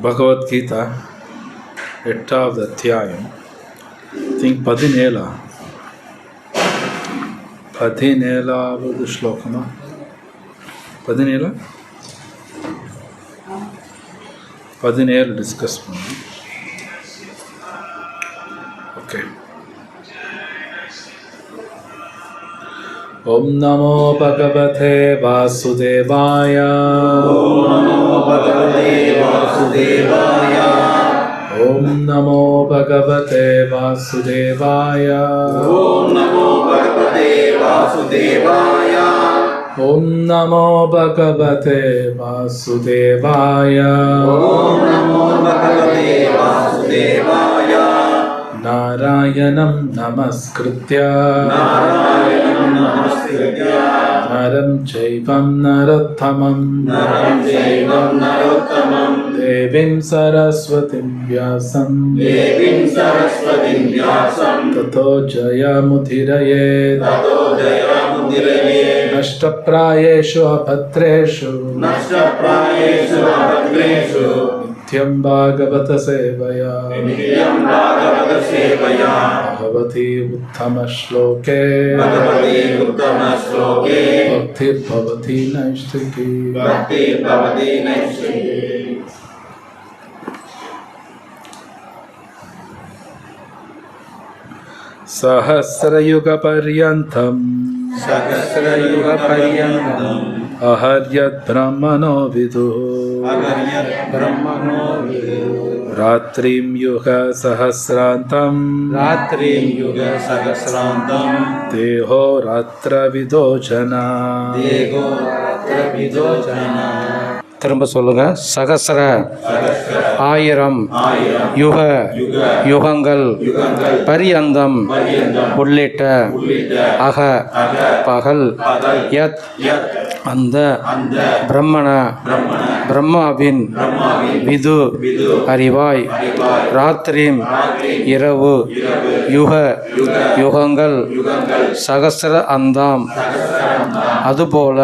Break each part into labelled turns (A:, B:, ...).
A: பகவத்கீதா 8வது அத்தியாயம் think 17வது ஸ்லோகமா 17 discuss பண்ணோம். ஓகே. ஓம் நமோ பகவதே வாசுதேவாய. ஓம் நமோ பகவதே வாசுதேவாய.
B: ஓம் நமோ பகவதே வாசுதேவாய.
A: ஓம் நமோ பகவதே வாசுதேவாய.
B: ஓம் நமோ பகவதே வாசுதேவாய.
A: நாராயணம் நமஸ்கிருத்ய நரம் சைவம் நரோத்தமம் தேவீம் சரஸ்வதிம் வியாசம் ததோ ஜயமுதிரயேத் நஷ்டப்ராயேஷு அபத்ரேஷு நித்யம் பாகவத சேவயா பகவதி உத்தம ஸ்லோகே பக்திர்பவதி நைஷ்டிகி. சஹஸ்ரயுகபர்யந்தம் அஹர்யத் பிரம்மணோ விதுः ராத்ரிம் யுக சஹஸ்ராந்தம் தேஹோ ராத்திர விதோஜனா.
C: திரும்ப சொல்லுங்க. சகஸ்ர ஆயிரம் யுக யுகங்கள் பரியந்தம் உள்ளிட்ட அக பகல் யத் அந்த பிரம்மண பிரம்மாவின் விது அறிவாய் ராத்திரிம் இரவு யுக யுகங்கள் சகஸ்ர அந்தாம் அதுபோல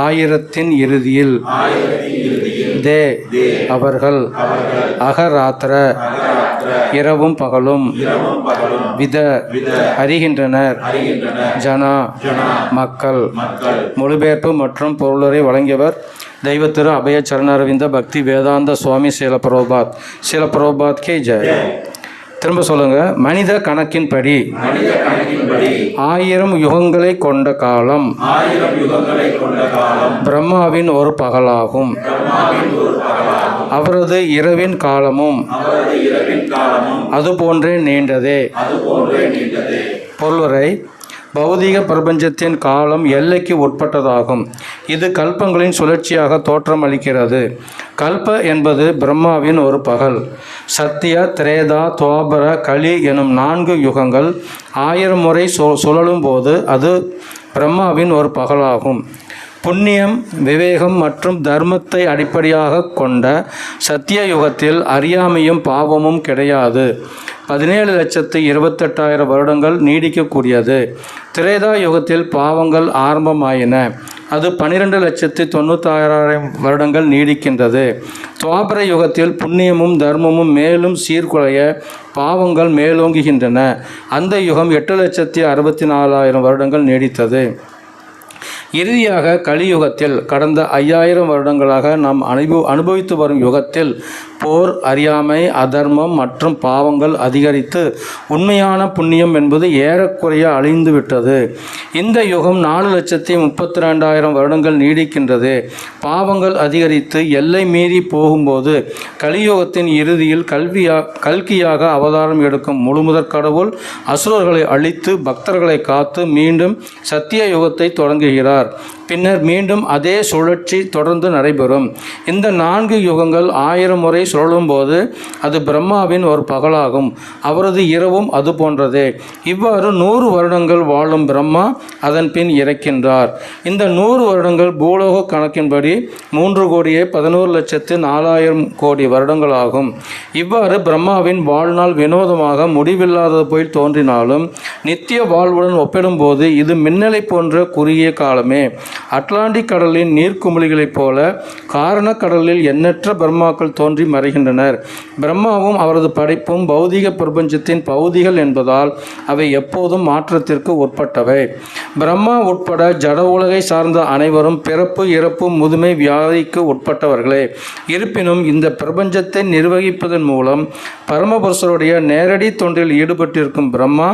C: ஆயிரத்தின் இறுதியில் தே அவர்கள் அகராத்திர இரவும் பகலும் வித அறிகின்றனர். ஜனா மக்கள். மொழிபெயர்ப்பு மற்றும் பொருளுரை வழங்கியவர் தெய்வ திரு அபய சரணரவிந்த பக்தி வேதாந்த சுவாமி ஸ்ரீல பிரபுபாத் கே ஜெய். திரும்ப சொல்லுங்க. மனித கணக்கின்படி 1000 யுகங்களை கொண்ட காலம் பிரம்மாவின் ஒரு பகலாகும். அவரது இரவின் காலமும் அதுபோன்றே நீண்டதே. பொருளுரை. பௌதிக பிரபஞ்சத்தின் காலம் எல்லைக்கு உட்பட்டதாகும். இது கல்பங்களின் சுழற்சியாக தோற்றம் அளிக்கிறது. கல்ப என்பது பிரம்மாவின் ஒரு பகல். சத்திய, திரேதா, துவாபர, கலி எனும் 4 யுகங்கள் 1000 முறை சுழலும் போது அது பிரம்மாவின் ஒரு பகலாகும். புண்ணியம், விவேகம் மற்றும் தர்மத்தை அடிப்படையாக கொண்ட சத்திய யுகத்தில் அறியாமையும் பாவமும் கிடையாது. 17,28,000 வருடங்கள் நீடிக்கக்கூடியது. திரேதா யுகத்தில் பாவங்கள் ஆரம்பமாயின. அது 12,96,000 வருடங்கள் நீடிக்கின்றது. துவாபர யுகத்தில் புண்ணியமும் தர்மமும் மேலும் சீர்குலைய பாவங்கள் மேலோங்குகின்றன. அந்த யுகம் 8,64,000 வருடங்கள் நீடித்தது. இறுதியாக கலியுகத்தில் கடந்த 5000 வருடங்களாக நாம் அனுபவித்து வரும் யுகத்தில் போர், அறியாமை, அதர்மம் மற்றும் பாவங்கள் அதிகரித்து உண்மையான புண்ணியம் என்பது ஏறக்குறைய அழிந்துவிட்டது. இந்த யுகம் 4,32,000 வருடங்கள் நீடிக்கின்றது. பாவங்கள் அதிகரித்து எல்லை மீறி போகும்போது கலியுகத்தின் இறுதியில் கல்கியாக அவதாரம் எடுக்கும் முழுமுதற் கடவுள் அசுரர்களை அழித்து பக்தர்களை காத்து மீண்டும் சத்திய யுகத்தை தொடங்குகிறார். பின்னர் மீண்டும் அதே சுழற்சி தொடர்ந்து நடைபெறும். இந்த 4 யுகங்கள் 1000 முறை சுழலும் போது அது பிரம்மாவின் ஒரு பகலாகும். அவரது இரவும் அது போன்றதே. இவ்வாறு 100 வருடங்கள் வாழும் பிரம்மா அதன் பின் இறக்கின்றார். இந்த 100 வருடங்கள் பூலோக கணக்கின்படி 3,11,04,000 வருடங்களாகும். இவ்வாறு பிரம்மாவின் வாழ்நாள் வினோதமாக முடிவில்லாதது போல் தோன்றினாலும் நித்திய வாழ்வுடன் ஒப்பிடும்போது இது மின்னலை போன்ற குறுகிய காலமே. தெய்வமே. அட்லாண்டிக் கடலின் நீர்க்குமிழிகளைப் போல காரணக்கடலில் எண்ணற்ற பிரம்மாக்கள் தோன்றி மறைகின்றனர். பிரம்மாவும் அவரது படைப்பும் பௌதிக பிரபஞ்சத்தின் பகுதிகள் என்பதால் அவை எப்போதும் மாற்றத்திற்கு உட்பட்டவை. பிரம்மா உட்பட ஜட உலகை சார்ந்த அனைவரும் பிறப்பு, இறப்பு, முதுமை, வியாதிக்கு உட்பட்டவர்களே. இருப்பினும் இந்த பிரபஞ்சத்தை நிர்வகிப்பதன் மூலம் பரமபுருஷருடைய நேரடி தொண்டில் ஈடுபட்டிருக்கும் பிரம்மா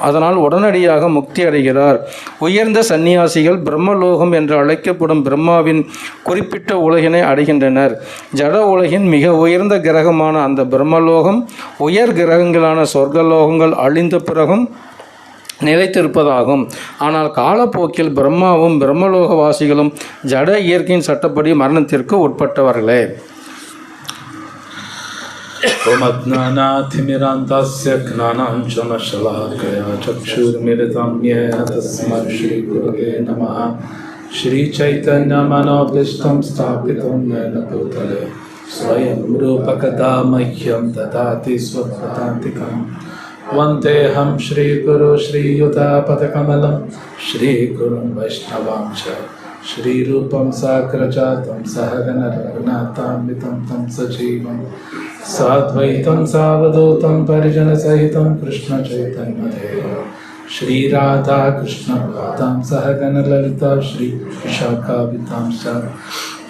C: அதனால் உடனடியாக முக்தி அடைகிறார். உயர்ந்த சந்நியாசிகள் பிரம்மலோகம் என்று அழைக்கப்படும் பிரம்மாவின் குறிப்பிட்ட உலகினை அடைகின்றனர். ஜட உலகின் மிக உயர்ந்த கிரகமான அந்த பிரம்மலோகம் உயர் கிரகங்களான சொர்க்கலோகங்கள் அழிந்த பிறகும் நிலைத்திருப்பதாகும். ஆனால் காலப்போக்கில் பிரம்மாவும் பிரம்மலோகவாசிகளும் ஜட இயற்கையின் சட்டப்படி மரணத்திற்கு உட்பட்டவர்களே.
A: ओमज्ञानातिमिरान्धस्य ज्ञानाञ्जनशलाकया चक्षुर्मिलितं येन तस्मै श्रीगुरवे नमः। श्रीचैतन्यमनोभीष्टं स्थापितं येन भूतले स्वयं रूपकदा मह्यं ददाति स्वपदान्तिकं। वन्देऽहं श्रीगुरो श्रीयुतापदकमलं श्रीगुरुं वैष्णवांश श्रीरूपं साग्रजातं सहगण रघुनाथान्वितं तं सजीवं साद्वैतं सावधूतं परिजनसहितं कृष्णचैतन्यदेवं श्रीराधा कृष्णपादां सहगण ललिता श्रीविशाखान्वितां च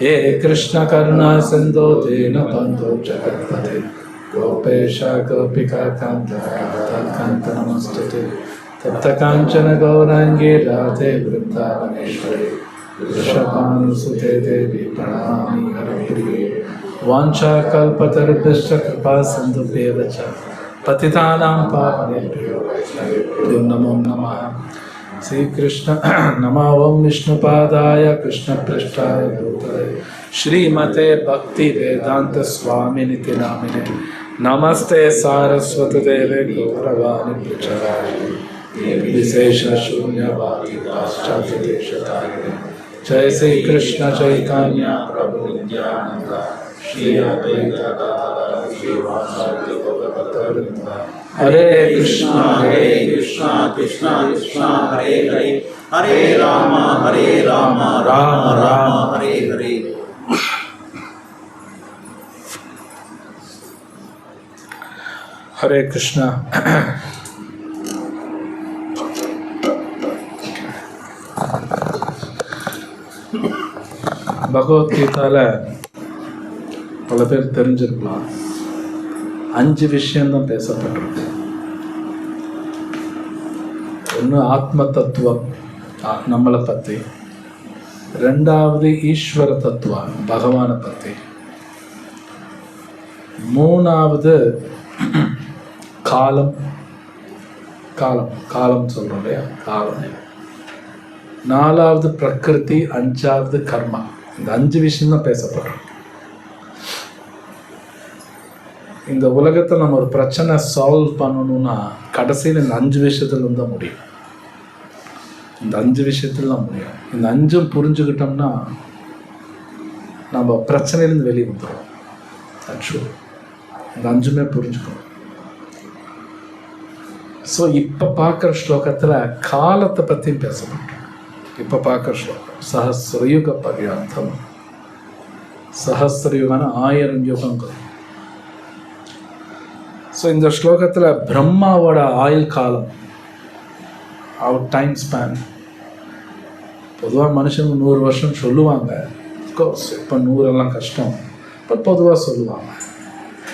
A: हे कृष्णकरुणा सिन्धो दीनबन्धो जगत्पते गोपेश गोपिका कान्त नमस्तुते तप्तकाञ्चन गौराङ्गी राधे वृन्दावनेश्वरी वृषभानुसुते देवी प्रणमामि हरिप्रिये। वाञ्छाकल्पतरुभ्यश्च कृपा सिन्धुभ्येव च पतितानां पावनेभ्यो नमो नमः। श्रीकृष्ण नमः। ओं विष्णुपादाय कृष्णपृष्ठाय भूतले श्रीमते भक्तिवेदान्त स्वामिनिति नामिने नमस्ते सारस्वती देवे गौरवाणी प्रचाराय विशेष शून्यवादी पाश्चात्य देशतारिणे जय श्री कृष्ण चैतन्य प्रभु नित्यानंद श्री अद्वैत गदाधर श्रीवासादि गौरभक्तवृंद। हरे कृष्णा कृष्णा कृष्णा हरे हरे हरे राम राम राम हरे हरे। हरे कृष्णा। பகவத்கீதால பல பேர் தெரிஞ்சிருக்கலாம். 5 விஷயம்தான் பேசப்பட்டிருக்கு. ஒன்று ஆத்ம தத்துவம், நம்மளை பற்றி. 2வது ஈஸ்வர தத்துவம், பகவானை பற்றி. 3வது காலம் சொல்றோம் இல்லையா, காலம். 4வது பிரகிருதி, 5வது கர்மா. இந்த 5 விஷயம் தான் பேசப்படுறோம். இந்த உலகத்தை நம்ம ஒரு பிரச்சனை சால்வ் பண்ணணும்னா கடைசியில் இந்த 5 விஷயத்துல தான் முடியும். இந்த 5 விஷயத்துல தான் முடியும். இந்த 5ம் புரிஞ்சுக்கிட்டோம்னா நம்ம பிரச்சனையிலேருந்து வெளியே வந்துடும். ஆக்சுவலி இந்த 5மே புரிஞ்சுக்கணும். ஸோ இப்போ பார்க்குற ஸ்லோகத்தில் காலத்தை பற்றியும் பேசப்பட்டோம். இப்போ பார்க்குற ஸ்லோகம் சஹஸ்ரயுக பர்யந்தம். சஹஸ்ரயுகம்னா 1000 யுகங்கள். ஸோ இந்த ஸ்லோகத்தில் பிரம்மாவோட ஆயுள் காலம், அவர் டைம் ஸ்பேன். பொதுவாக மனுஷங்க 100 வருஷம் சொல்லுவாங்க. அஃப்கோர்ஸ் இப்போ 100 கஷ்டம், பட் பொதுவாக சொல்லுவாங்க.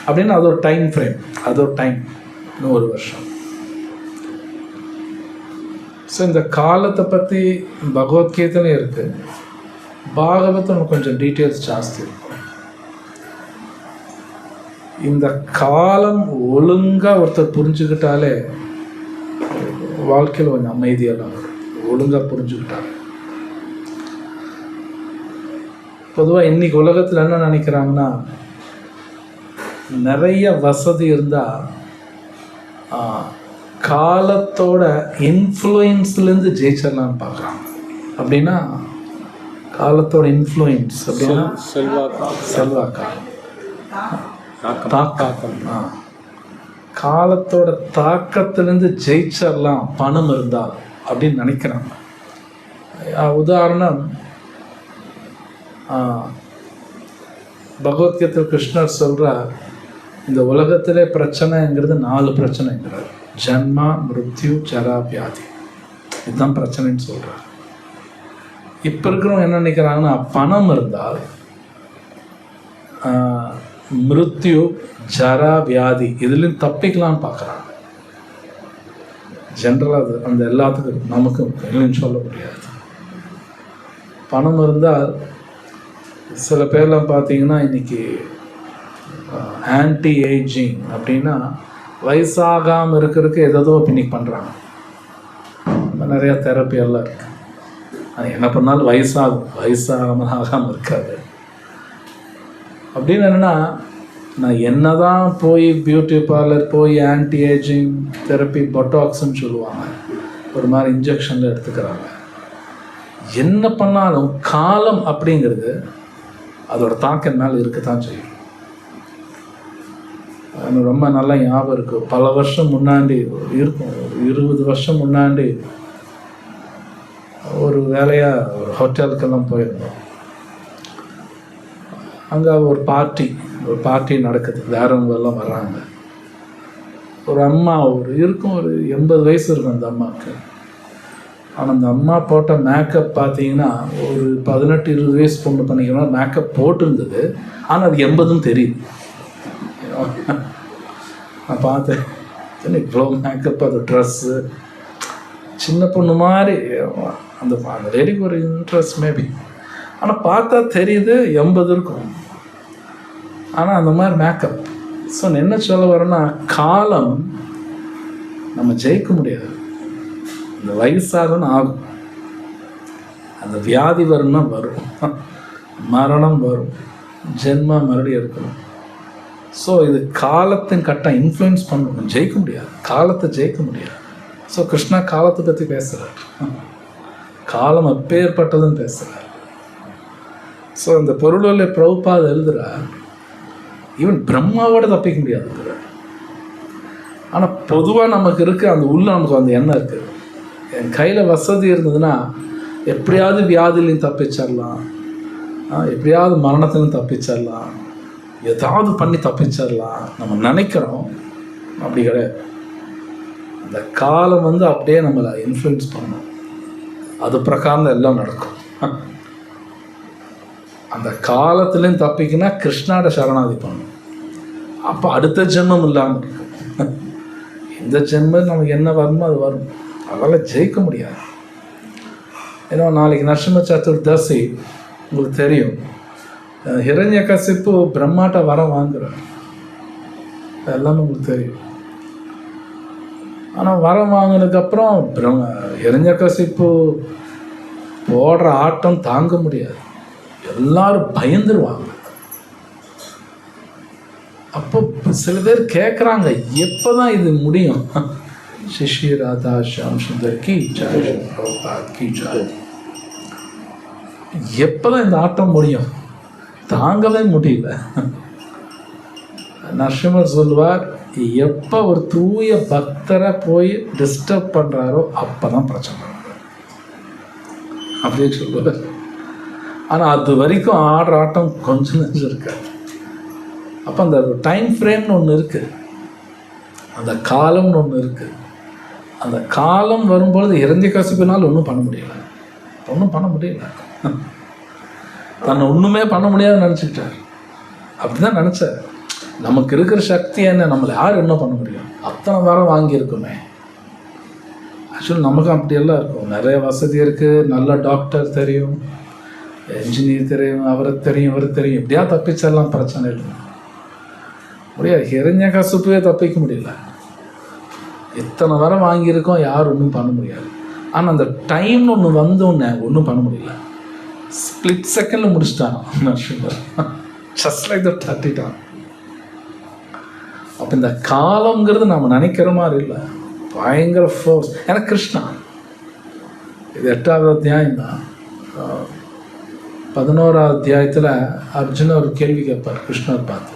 A: அப்படின்னு அது ஒரு டைம் ஃப்ரேம், அது ஒரு டைம் 100 வருஷம். ஸோ இந்த காலத்தை பற்றி பகவத்கீதையிலே இருக்குது. பாகவதம் கொஞ்சம் டீட்டெயில்ஸ் ஜாஸ்தி இருக்கும். இந்த காலம் ஒழுங்காக ஒருத்தர் புரிஞ்சுக்கிட்டாலே வாழ்க்கையில் கொஞ்சம் அமைதியெல்லாம் வரும். ஒழுங்காக புரிஞ்சுக்கிட்டாலே. பொதுவாக இன்னைக்கு உலகத்தில் என்ன நினைக்கிறாங்கன்னா, நிறைய வசதி இருந்தால் காலத்தோட இன்ஃப்ளூயன்ஸ்லேருந்து ஜெயிச்சிடலான்னு பார்க்குறாங்க. அப்படின்னா காலத்தோட இன்ஃப்ளூயன்ஸ் அப்படின்னா செல்வாக்காலம், தாக்கம். காலத்தோட தாக்கத்திலேருந்து ஜெயிச்சிடலாம் பணம் இருந்தால் அப்படின்னு நினைக்கிறாங்க. உதாரணம் பகவத்கீதையில் கிருஷ்ணர் சொல்கிறார், இந்த உலகத்திலே பிரச்சனைங்கிறது 4 பிரச்சனைங்கிறார். ஜன்மா, மிருத்யு, ஜரா, வியாதி. இதுதான் பிரச்சனைன்னு சொல்கிறார். இப்போ இருக்கிறவங்க என்ன நினைக்கிறாங்கன்னா, பணம் இருந்தால் மிருத்யு, ஜரா, வியாதி இதுலேயும் தப்பிக்கலான்னு பார்க்குறாங்க. ஜென்ரலாக அது அந்த எல்லாத்துக்கும் நமக்கும் இல்லைன்னு சொல்ல முடியாது. பணம் இருந்தால் சில பேர்லாம் பார்த்தீங்கன்னா இன்றைக்கி ஆன்டி ஏஜிங் அப்படின்னா வயசாகாமல் இருக்கிறதுக்கு ஏதோ இன்னைக்கு பண்ணுறாங்க. நிறையா தெரப்பி எல்லாம் இருக்குது. அது என்ன பண்ணாலும் வயசாகாமல் ஆகாமல் இருக்காது. அப்படின்னு என்னென்னா, நான் என்ன தான் போய் பியூட்டி பார்லர் போய் ஆன்டி ஏஜிங் தெரப்பி பொட்டாக்ஸ்ன்னு சொல்லுவாங்க, ஒரு மாதிரி இன்ஜெக்ஷனில் எடுத்துக்கிறாங்க. என்ன பண்ணாலும் காலம் அப்படிங்கிறது அதோட தாக்கம் மேலே இருக்கத்தான் செய்யும். எனக்கு ரொம்ப நல்லா ஞாபகம் இருக்குது. பல வருஷம் முன்னாடி இருக்கும், 20 வருஷம் முன்னாடி ஒரு வேலையாக ஒரு ஹோட்டலுக்கெல்லாம் போயிருந்தோம். அங்கே ஒரு பார்ட்டி நடக்குது, வேறவங்க எல்லாம் வர்றாங்க. ஒரு அம்மா ஒரு 80 வயசு இருக்கும் அந்த அம்மாவுக்கு. ஆனால் அந்த அம்மா போட்ட மேக்கப் பார்த்தீங்கன்னா ஒரு 18-20 வயசு பொண்ணு பண்ணிக்கணும் மேக்கப் போட்டிருந்தது. ஆனால் அது 80ன்னு தெரியுது. நான் பார்த்தேன், இவ்வளோ மேக்கப், அது ட்ரெஸ்ஸு சின்ன பொண்ணு மாதிரி. அந்த லேடிக்கு ஒரு இன்ட்ரெஸ்ட் மேபி, ஆனால் பார்த்தா தெரியுது 80 இருக்கும். ஆனால் அந்த மாதிரி மேக்கப். ஸோ என்ன சொல்ல வரேன்னா, காலம் நம்ம ஜெயிக்க முடியாது. இந்த வயசாகணும் ஆகும், அந்த வியாதி வரும்னா வரும், மரணம் வரும், ஜென்மா மறுபடியும் இருக்கணும். ஸோ இது காலத்தின் கட்டம் இன்ஃப்ளூயன்ஸ் பண்ணணும், ஜெயிக்க முடியாது, காலத்தை ஜெயிக்க முடியாது. ஸோ கிருஷ்ணா காலத்தை பற்றி பேசுகிறார், காலம் அப்பேற்பட்டதுன்னு பேசுகிறார். ஸோ இந்த பொருளில் பிரபுபாத எழுதுகிறார், ஈவன் பிரம்மாவோட தப்பிக்க முடியாதுங்கிறார். ஆனால் பொதுவாக நமக்கு இருக்குது, அந்த உள்ள நமக்கு அந்த எண்ணம் இருக்குது. என் கையில் வசதி இருந்ததுன்னா எப்படியாவது வியாதிலையும் தப்பிச்சிடலாம், எப்படியாவது மரணத்திலும் தப்பிச்சிடலாம், ஏதாவது பண்ணி தப்பிச்சிடலாம் நம்ம நினைக்கிறோம். அப்படி கிடையாது. அந்த காலம் அப்படியே நம்மளை இன்ஃப்ளூயன்ஸ் பண்ணணும், அது பிரகாரம் எல்லாம் நடக்கும். அந்த காலத்துலேயும் தப்பிக்குன்னா கிருஷ்ணாட சரணாதி பண்ணணும். அப்போ அடுத்த ஜென்மம் இல்லாமல் இருக்கும். இந்த ஜென்மம் நமக்கு என்ன வரணுமோ அது வரும், அதெல்லாம் ஜெயிக்க முடியாது. ஏன்னா நாளைக்கு நரசிம்ம சதுர்தசி உங்களுக்கு தெரியும். ஹிரண்யகசிப்பு பிரம்மாட்ட வரம் வாங்குறார், எல்லாமே உங்களுக்கு தெரியும். ஆனால் வரம் வாங்கினதுக்கப்புறம் ஹிரண்யகசிப்பு போடுற ஆட்டம் தாங்க முடியாது, எல்லாரும் பயந்துருவாங்க. அப்போ சில பேர் கேட்குறாங்க, எப்போ தான் இது முடியும்? சிஷி ராதா ஷாம் சுந்தர் கி ஜெய், பிரபுபாத் கி ஜெய். எப்போ தான் இந்த ஆட்டம் முடியும்? தாங்கவே முடியல. நரசிம்மர் சொல்வார், எப்போ ஒரு தூய பக்தரை போய் டிஸ்டர்ப் பண்ணுறாரோ அப்போ தான் பிரச்சனை அப்படியே சொல்லுவார். ஆனால் அது வரைக்கும் ஆடுற ஆட்டம் கொஞ்சம் நெஞ்சம் இருக்காது. அப்போ அந்த டைம் ஃப்ரேம்னு ஒன்று இருக்குது, அந்த காலம்னு ஒன்று இருக்குது. அந்த காலம் வரும்பொழுது ஹிரண்யகசிப்புனால் ஒன்றும் பண்ண முடியல. தன்னை ஒன்றுமே பண்ண முடியாதுன்னு நினச்சிக்கிட்டார். அப்படி தான் நினச்சார். நமக்கு இருக்கிற சக்தி என்ன, நம்மளை யார் என்ன பண்ண முடியும்? அத்தனை வாரம் வாங்கியிருக்குமே. ஆக்சுவலி நமக்கும் அப்படியெல்லாம் இருக்கும், நிறைய வசதி இருக்குது, நல்ல டாக்டர் தெரியும், என்ஜினியர் தெரியும், அவருக்கு தெரியும், இவருக்கு தெரியும், எப்படியா தப்பிச்சிடலாம், பிரச்சனை இல்லை. முடியாது. ஹிரண்யகசிப்புவே தப்பிக்க முடியல. எத்தனை வரம் வாங்கியிருக்கோம், யாரும் ஒன்றும் பண்ண முடியாது. ஆனால் அந்த டைம்னு ஒன்று வந்தோடனே ஒன்றும் பண்ண முடியல. ஸ்பிளிட் செகண்டில் முடிச்சிட்டான் நரசிம்மர், ஜஸ்ட் லைக் தட் தட்டிட்டான். அப்போ இந்த காலங்கிறது நம்ம நினைக்கிற மாதிரி இல்லை, பயங்கர ஃபோர்ஸ். ஏன்னா கிருஷ்ணா, இது 8வது அத்தியாயம் தான். 11வது அத்தியாயத்தில் அர்ஜுனா ஒரு கேள்வி கேட்பார் கிருஷ்ணர் பார்த்து.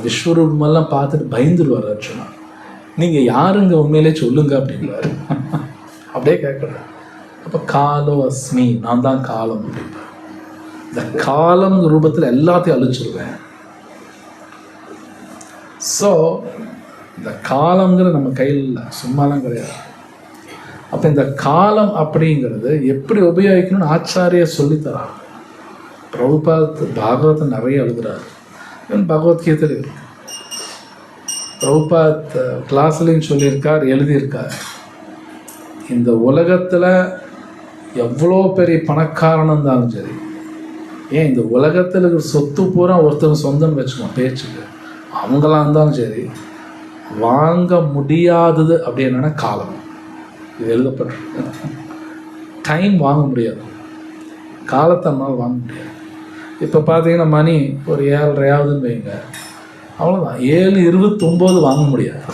A: விஸ்வரூபமெல்லாம் பார்த்துட்டு பயந்துருவார் அர்ஜுனா. நீங்கள் யாருங்க உண்மையிலே சொல்லுங்க அப்படின்வார். அப்படியே கேட்குறாரு, அப்போ காலோ அஸ்மி, நான் தான் காலம் அப்படிப்பேன். இந்த காலம் ரூபத்தில் எல்லாத்தையும் அழிச்சிருவேன். ஸோ இந்த காலங்கிற நம்ம கையில் இல்லை, சும்மாலாம் கிடையாது. அப்போ இந்த காலம் அப்படிங்கிறது எப்படி உபயோகிக்கணும்னு ஆச்சாரியர் சொல்லித்தராங்க. பிரபுபாத் பாகவத்தை நிறைய எழுதுறாரு, பகவத்கீதையில் இருக்கு. பிரபுபாத் கிளாஸ்லையும் சொல்லியிருக்கார், எழுதியிருக்கார். இந்த உலகத்தில் எவ்வளோ பெரிய பணக்காரனும் இருந்தாலும் சரி, ஏன் இந்த உலகத்தில் இருக்கிற சொத்து பூரா ஒருத்தர் சொந்தம் வச்சுக்கோம் பேச்சுக்கு, அவங்களாம் இருந்தாலும் சரி, வாங்க முடியாதது அப்படி என்னன்னா காலம். இது எழுதப்பட்டிருக்கு. டைம் வாங்க முடியாது, காலத்தை நம்மளால் வாங்க முடியாது. இப்போ பார்த்தீங்கன்னா மணி ஒரு 7:30 வைங்க, அவ்வளோதான். 7:29 வாங்க முடியாது.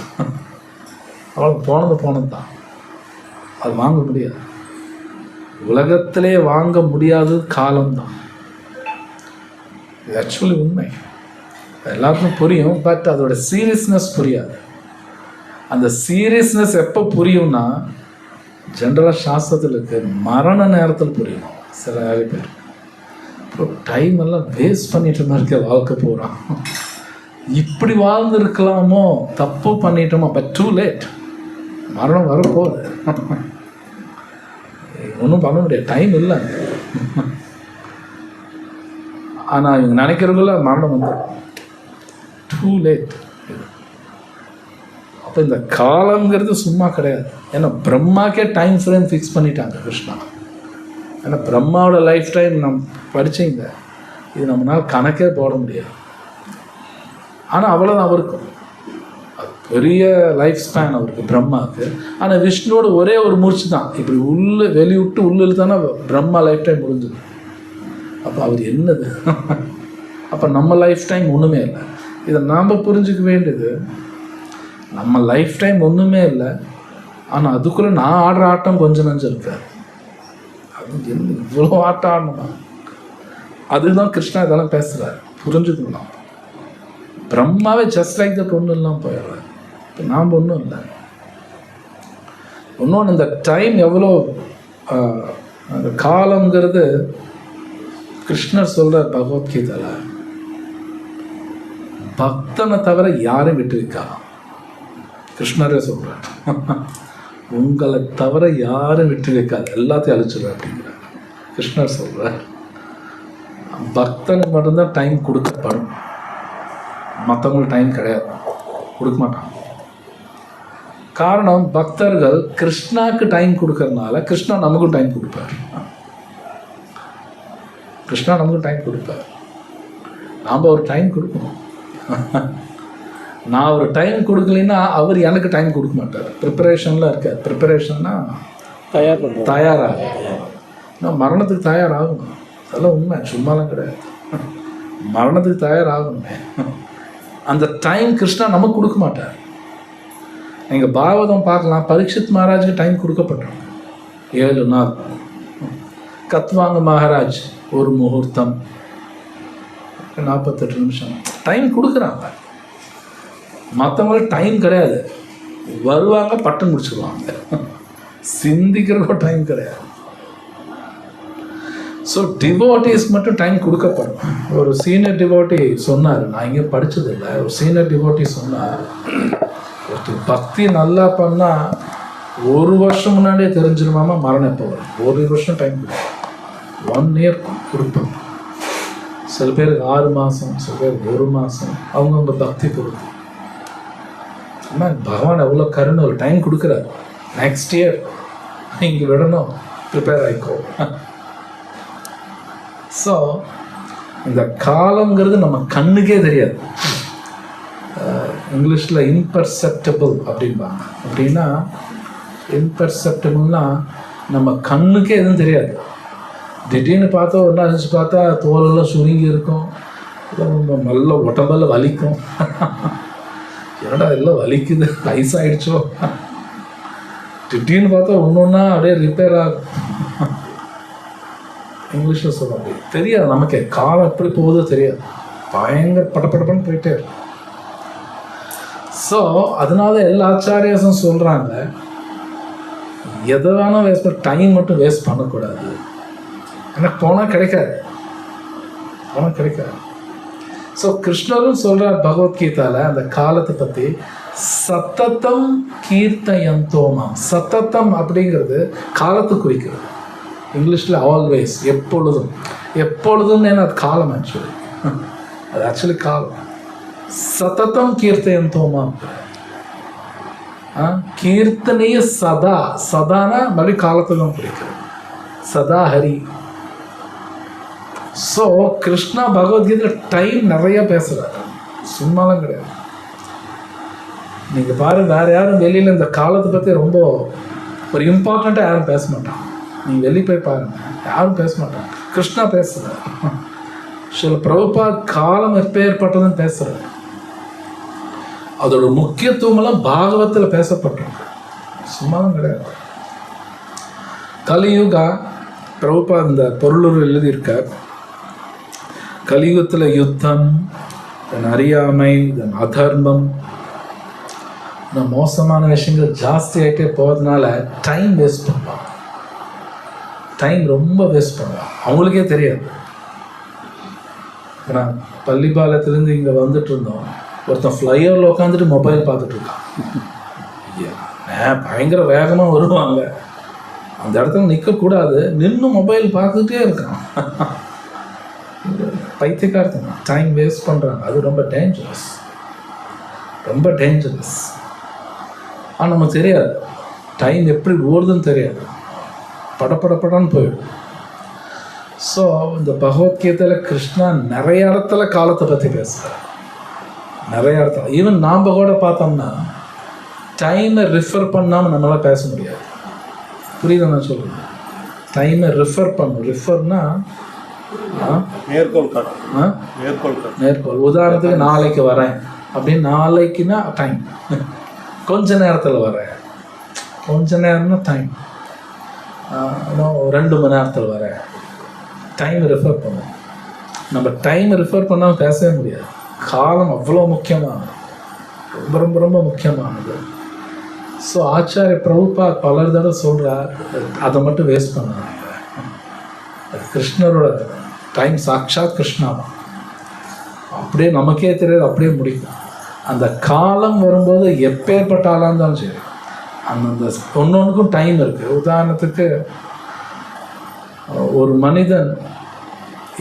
A: அவ்வளோ போனது தான், அது வாங்க முடியாது. உலகத்திலே வாங்க முடியாதது காலம்தான். இது ஆக்சுவலி உண்மை, எல்லாருக்கும் புரியும். பட் அதோட சீரியஸ்னஸ் புரியாது. அந்த சீரியஸ்னஸ் எப்போ புரியும்னா, ஜென்ரலாக சாஸ்திரத்தில் இருக்கு, மரண நேரத்தில் புரியும். சில நிறைய பேர் அப்புறம் டைம் எல்லாம் வேஸ்ட் பண்ணிட்டு இருக்க வாழ்க்கை போகிறான். இப்படி வாழ்ந்துருக்கலாமோ, தப்பு பண்ணிட்டோமோ, பட் டூ லேட், மரணம் வரப்போகுது. ஒன்றும் பண்ண முடியாது, டைம் இல்லை. ஆனால் இவங்க நினைக்கிறவங்கள மரணம் வந்துடும், டூ லேட். அப்போ இந்த காலங்கிறது சும்மா கிடையாது. ஏன்னா பிரம்மாக்கே டைம் ஃப்ரேம் ஃபிக்ஸ் பண்ணிட்டாங்க கிருஷ்ணா. ஏன்னா பிரம்மாவோட லைஃப் டைம் படிச்சிங்க, இது நம்மளால் கணக்கே போட முடியாது. ஆனால் அவ்வளோதான் அவருக்கும், அது பெரிய லைஃப் ஸ்பேன் அவருக்கு பிரம்மாவுக்கு. ஆனால் விஷ்ணுவோட ஒரே ஒரு மூச்சு தான், இப்படி வெளிவிட்டு உள்ளில் தானே பிரம்மா லைஃப் டைம் முடிஞ்சது. அப்போ அவர் என்னது? அப்போ நம்ம லைஃப் டைம் ஒன்றுமே இல்லை. இதை நாம் புரிஞ்சுக்க வேண்டியது, நம்ம லைஃப் டைம் ஒன்றுமே இல்லை, ஆனால் அதுக்குள்ளே நான் ஆடுற ஆட்டம் கொஞ்சம் நஞ்சம் இருக்காது. அது என்ன இவ்வளோ ஆட்டம் ஆடணுமா? அதுதான் கிருஷ்ணா இதெல்லாம் பேசுகிறார், புரிஞ்சுக்கணும். பிரம்மாவே ஜஸ்ட் லைக் தட் ஒன்றும் இல்லாமல் போயிடுறாரு. இப்போ நாம் ஒன்றும் இல்லை. இன்னொன்று, இந்த டைம் எவ்வளோ, அந்த காலங்கிறது கிருஷ்ணர் சொல்கிறார் பகவத்கீதையில், பக்தனை தவிர யாரும் விட்டு வைக்கலாம். கிருஷ்ணரே சொல்கிறார், உங்களை தவிர யாரும் விட்டு வைக்காது, எல்லாத்தையும் அழிச்சிடுற அப்படிங்கிறார். கிருஷ்ணர் சொல்கிறார், பக்தனுக்கு மட்டும்தான் டைம் கொடுக்கப்படும், மற்றவங்களுக்கு டைம் கிடையாது, கொடுக்க மாட்டாங்க. காரணம், பக்தர்கள் கிருஷ்ணாவுக்கு டைம் கொடுக்கறதுனால கிருஷ்ணா நமக்கும் டைம் கொடுப்பார். கிருஷ்ணா நமக்கும் டைம் கொடுப்பார், நாம் ஒரு டைம் கொடுக்கணும். நான் ஒரு டைம் கொடுக்கலைன்னா அவர் எனக்கு டைம் கொடுக்க மாட்டார். ப்ரிப்பரேஷனில் இருக்கார். ப்ரிப்பரேஷன்னா தயாராக, நான் மரணத்துக்கு தயாராகணும். அதெல்லாம் உண்மை, சும்மாலாம் கிடையாது. மரணத்துக்கு தயாராகணுமே. அந்த டைம் கிருஷ்ணா நமக்கு கொடுக்க மாட்டார். நீங்கள் பாகவதம் பார்க்கலாம், பரீட்சித் மகாராஜுக்கு டைம் கொடுக்கப்பட்டிருக்கு 7 நாள். கத்வாங்க மகாராஜ் ஒரு முகூர்த்தம் 48 நிமிஷம் டைம் கொடுக்குறாங்க. மற்றவங்களுக்கு டைம் கிடையாது, வருவாங்க பட்டம் முடிச்சுடுவாங்க, சிந்திக்கிறதுக்கு டைம் கிடையாது. ஸோ டிவோட்டிஸ் மட்டும் டைம் கொடுக்கப்படும். ஒரு சீனியர் டிவோட்டி சொன்னார், நான் இங்கே படித்ததில்லை, ஒரு சீனியர் டிவோட்டி சொன்னார், ஒருத்தர் பக்தி நல்லா பண்ணால் 1 வருஷம் முன்னாடியே தெரிஞ்சிருமாமா மரணம் எப்போ வரும். 1 வருஷம் டைம் கொடுக்கும், 1 இயர் கொடுப்போம். சில பேருக்கு 6 மாதம், சில பேருக்கு 1 மாதம், அவங்கவுங்க பக்தி பொறுத்து. ஆனால் பகவான் எவ்வளோ கருணை, ஒரு டைம் கொடுக்குறாரு. நெக்ஸ்ட் இயர் இங்கே விடணும், ப்ரிப்பேர் ஆகிக்கோ. ஸோ இந்த காலங்கிறது நம்ம கண்ணுக்கே தெரியாது. இங்கிலீஷில் இம்பர்செப்டபிள் அப்படின்பாங்க. அப்படின்னா இம்பர்செப்டபிள்னா நம்ம கண்ணுக்கே எதுவும் தெரியாது. திடீர்னு பார்த்தா ஒரு நாள் நினச்சி பார்த்தா தோலெல்லாம் சுருங்கி இருக்கும், நல்ல உடம்பெல்லாம் வலிக்கும். என்னடா எல்லாம் வலிக்குது, வயசாகிடுச்சோ. திடீர்னு பார்த்தா ஒன்று ஒன்றா அப்படியே ரிப்பேர் ஆகும். இங்கிலீஷில் சொல்ல முடியும், தெரியாது நமக்கே. காலம் எப்படி போகுதோ தெரியாது, பயங்கர படப்படப்பன்னு போயிட்டே இருக்கும். ஸோ அதனால எல்லா ஆச்சாரியஸும் சொல்கிறாங்க, எதை வேணால் வேஸ்ட் பண்ண, டைம் மட்டும் வேஸ்ட் பண்ணக்கூடாது. ஏன்னா போனால் கிடைக்காது. ஸோ கிருஷ்ணரும் சொல்கிறார் பகவத்கீதாவில் அந்த காலத்தை பற்றி, சத்தத்தம் கீர்த்தயந்தோமாம். சத்தத்தம் அப்படிங்கிறது காலத்தை குறிக்கிறது. இங்கிலீஷில் ஆல்வேஸ், எப்பொழுதும். எப்பொழுதும் அது காலம். ஆக்சுவலி காலம். சத்தத்தம் கீர்த்தயந்தோமாம். கீர்த்தனைய சதா, சதானா மறுபடி காலத்தை தான் குறிக்கிறது. சதா ஹரி. ஸோ கிருஷ்ணா பகவத்கீதை டைம் நிறைய பேசுகிறார், சும்மாலாம் கிடையாது. நீங்கள் பாருங்க, வேறு யாரும் வெளியில் இந்த காலத்தை பற்றி ரொம்ப ஒரு இம்பார்ட்டண்ட்டாக யாரும் பேச மாட்டாங்க. நீங்கள் வெளியே போய் பாருங்கள், யாரும் பேச மாட்டாங்க. கிருஷ்ணா பேசுகிறார். சில பிரபுபாத் காலம் எப்பேற்பட்டதுன்னு பேசுகிறார். அதோட முக்கியத்துவமெல்லாம் பாகவத்தில் பேசப்பட்டிருக்கு, சும்மாலாம் கிடையாது. கலியுகா பிரபுபாத் இந்த பொருளூர் எழுதியிருக்கார். கலியுகத்தில் யுத்தம், அறியாமை, அதர்மம், இந்த மோசமான விஷயங்கள் ஜாஸ்தி ஆகிட்டே போகிறதுனால டைம் வேஸ்ட் பண்ணுவாங்க. டைம் ரொம்ப வேஸ்ட் பண்ணுவாங்க, அவங்களுக்கே தெரியாது. நான் பள்ளிப்பாளையத்துலேருந்து இங்கே வந்துட்டு இருந்தோம். ஒருத்தன் ஃப்ளைஓவரில் உட்காந்துட்டு மொபைல் பார்த்துட்டு இருக்கான். பயங்கர வேகமாக வருவாங்க, அந்த இடத்துல நிற்கக்கூடாது, நின்று மொபைல் பார்த்துட்டே இருக்கான். பைத்தியக்காரத்தனம், டைம் வேஸ்ட் பண்ணுறாங்க. அது ரொம்ப டேஞ்சரஸ், ரொம்ப டேஞ்சரஸ். ஆனால் நமக்கு தெரியாது டைம் எப்படி ஓடுதுன்னு தெரியாது, படப்படப்படான்னு போயிடும். ஸோ இந்த பகவத்கீதையில் கிருஷ்ணா நிறைய இடத்துல காலத்தை பற்றி பேசுகிறார், நிறைய இடத்துல. ஈவன் நாம் கூட பார்த்தோம்னா டைமை ரிஃபர் பண்ணாமல் நம்மளால் பேச முடியாது. புரியுது நான் சொல்கிறேன்? டைமை ரிஃபர் பண்ணும். ரிஃபர்னா மேற்கோள். உதாரணத்துக்கு நாளைக்கு வரேன் அப்படின்னு, நாளைக்குன்னா டைம், கொஞ்ச நேரத்தில் வரேன், கொஞ்ச நேரம்னா டைம், 2 மணி நேரத்தில் வரேன். டைம் ரெஃபர் பண்ணும். நம்ம டைம் ரெஃபர் பண்ணாமல் பேசவே முடியாது. காலம் அவ்வளோ முக்கியமானது, ரொம்ப ரொம்ப ரொம்ப முக்கியமானது. ஸோ ஆச்சாரிய பிரபுபாத் பலர் தடவை சொல்கிறார், அதை மட்டும் வேஸ்ட் பண்ணாங்க. அது கிருஷ்ணரோட டைம், சாட்சாத் கிருஷ்ணா தான். அப்படியே நமக்கே தெரியாது, அப்படியே முடிக்கும். அந்த காலம் வரும்போது எப்பேற்பட்ட ஆளாக இருந்தாலும் சரி, அந்த ஒன்றொன்றுக்கும் டைம் இருக்குது. உதாரணத்துக்கு ஒரு மனிதன்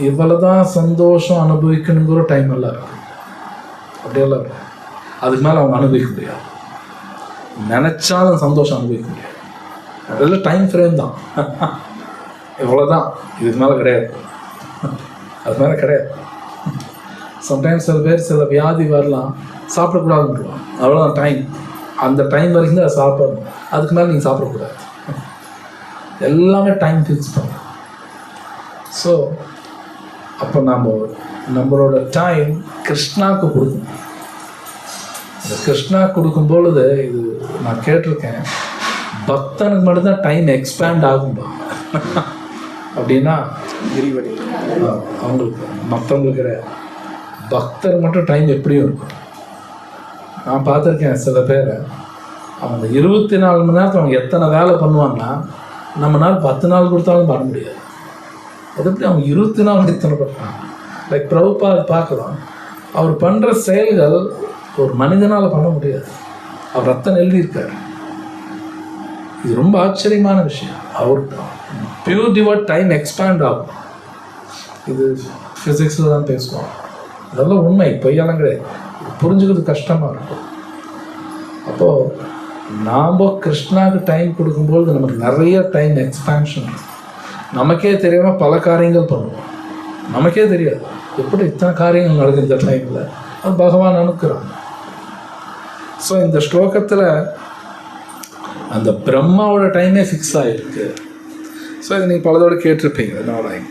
A: இவ்வளோ தான் சந்தோஷம் அனுபவிக்கணுங்கிற டைம் எல்லாம் இருக்குது, அப்படியெல்லாம் இருக்கு. அதுக்கு மேலே அவங்க அனுபவிக்க முடியாது, நினச்சாலும் சந்தோஷம் அனுபவிக்க முடியாது. அதெல்லாம் டைம் ஃப்ரேம் தான், இவ்வளோதான், இதுக்கு மேலே கிடையாது, அது மேலே கிடையாது. சம்டைம்ஸ் சில பேர் சில வியாதி வரலாம், சாப்பிடக்கூடாதுன்றாங்க, அவ்வளோதான் டைம். அந்த டைம் வரைக்கும் தான் சாப்பிடணும், அதுக்கு மேலே நீங்கள் சாப்பிடக்கூடாது. எல்லாமே டைம் ஃபிக்ஸ் பண்ணும். ஸோ அப்போ நம்மளோட டைம் கிருஷ்ணாவுக்கு கொடுக்கணும். இந்த கிருஷ்ணா கொடுக்கும் பொழுது, இது நான் கேட்டிருக்கேன், பக்தனுக்கு மட்டும்தான் டைம் எக்ஸ்பேண்ட் ஆகும்பா. அப்படின்னா அவங்களுக்கு, மற்றவங்களுக்கு கிடையாது. பக்தர் மட்டும் டைம் எப்படியும் இருக்கும். நான் பார்த்துருக்கேன் சில பேரை, அவங்க 24 மணி நேரத்தில் அவங்க எத்தனை வேலை பண்ணுவாங்கன்னா, நம்மளால் 10 நாள் கொடுத்தாலும் பண்ண முடியாது. அது எப்படி அவங்க 24 மணி எத்தனை பண்ணுறாங்க? லைக் பிரபுபாத் பார்க்கலாம், அவர் பண்ணுற செயல்கள் ஒரு மனிதனால் பண்ண முடியாது. அவர் ரத்தம் எழுதியிருக்கார். இது ரொம்ப ஆச்சரியமான விஷயம். அவர் பியூர் டிவோட் டைம் எக்ஸ்பேண்ட் ஆகும். இது ஃபிசிக்ஸில் தான் பேசுவோம், அதெல்லாம் உண்மை, பொய்யெல்லாம் கிடையாது. புரிஞ்சுக்கிறது கஷ்டமாக இருக்கும். அப்போது நாம் கிருஷ்ணாவுக்கு டைம் கொடுக்கும்போது நமக்கு நிறைய டைம் எக்ஸ்பேன்ஷன். நமக்கே தெரியாமல் பல காரியங்கள் பண்ணுவோம், நமக்கே தெரியாது எப்படி இத்தனை காரியங்கள் நடக்குது இந்த டைமில். அது பகவான் அனுக்கிறாங்க. ஸோ இந்த ஸ்லோகத்தில் அந்த பிரம்மாவோட டைமே ஃபிக்ஸ் ஆகிருக்கு. ஸோ இதை நீங்கள் பலதோடு கேட்டிருப்பீங்க. நாராயண்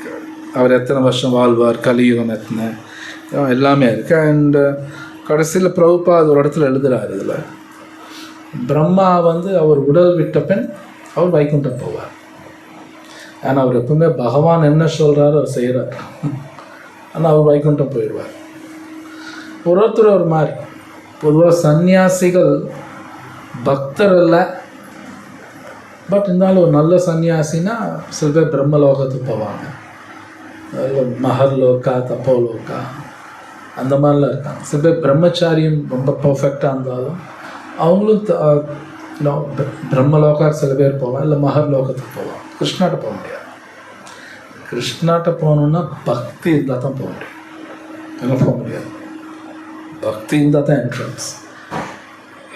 A: அவர் எத்தனை வருஷம் வாழ்வார், கலியுகம் எத்தனை, எல்லாமே இருக்குது. அண்டு கடைசியில் பிரபுபாத் ஒரு இடத்துல எழுதுகிறார், இதில் பிரம்மா அவர் உடல் விட்ட பின் அவர் வைகுண்டம் போவார். ஆனால் அவர் எப்பவுமே பகவான் என்ன சொல்கிறாரோ அவர் செய்கிறார். ஆனால் அவர் வைகுண்டம் போயிடுவார். ஒருத்தர் ஒரு மாதிரி. பொதுவாக சன்னியாசிகள் பக்தர் அல்ல, பட் இருந்தாலும் ஒரு நல்ல சன்னியாசினா சில பேர் பிரம்மலோகத்துக்கு போவாங்க, மகர்லோகா தப்போலோகா அந்த மாதிரிலாம் இருக்காங்க. சில பேர் பிரம்மச்சாரியம் ரொம்ப பர்ஃபெக்டாக இருந்தாலும் அவங்களும் பிரம்மலோகா சில பேர் போவாங்க, இல்லை மகர்லோகத்துக்கு போவாங்க. கிருஷ்ணாட்ட போக முடியாது. கிருஷ்ணாட்ட போகணுன்னா பக்தி இருந்தால் தான் போக முடியும், எங்கே போக முடியாது. பக்தி இருந்தால் தான் என்ட்ரன்ஸ்.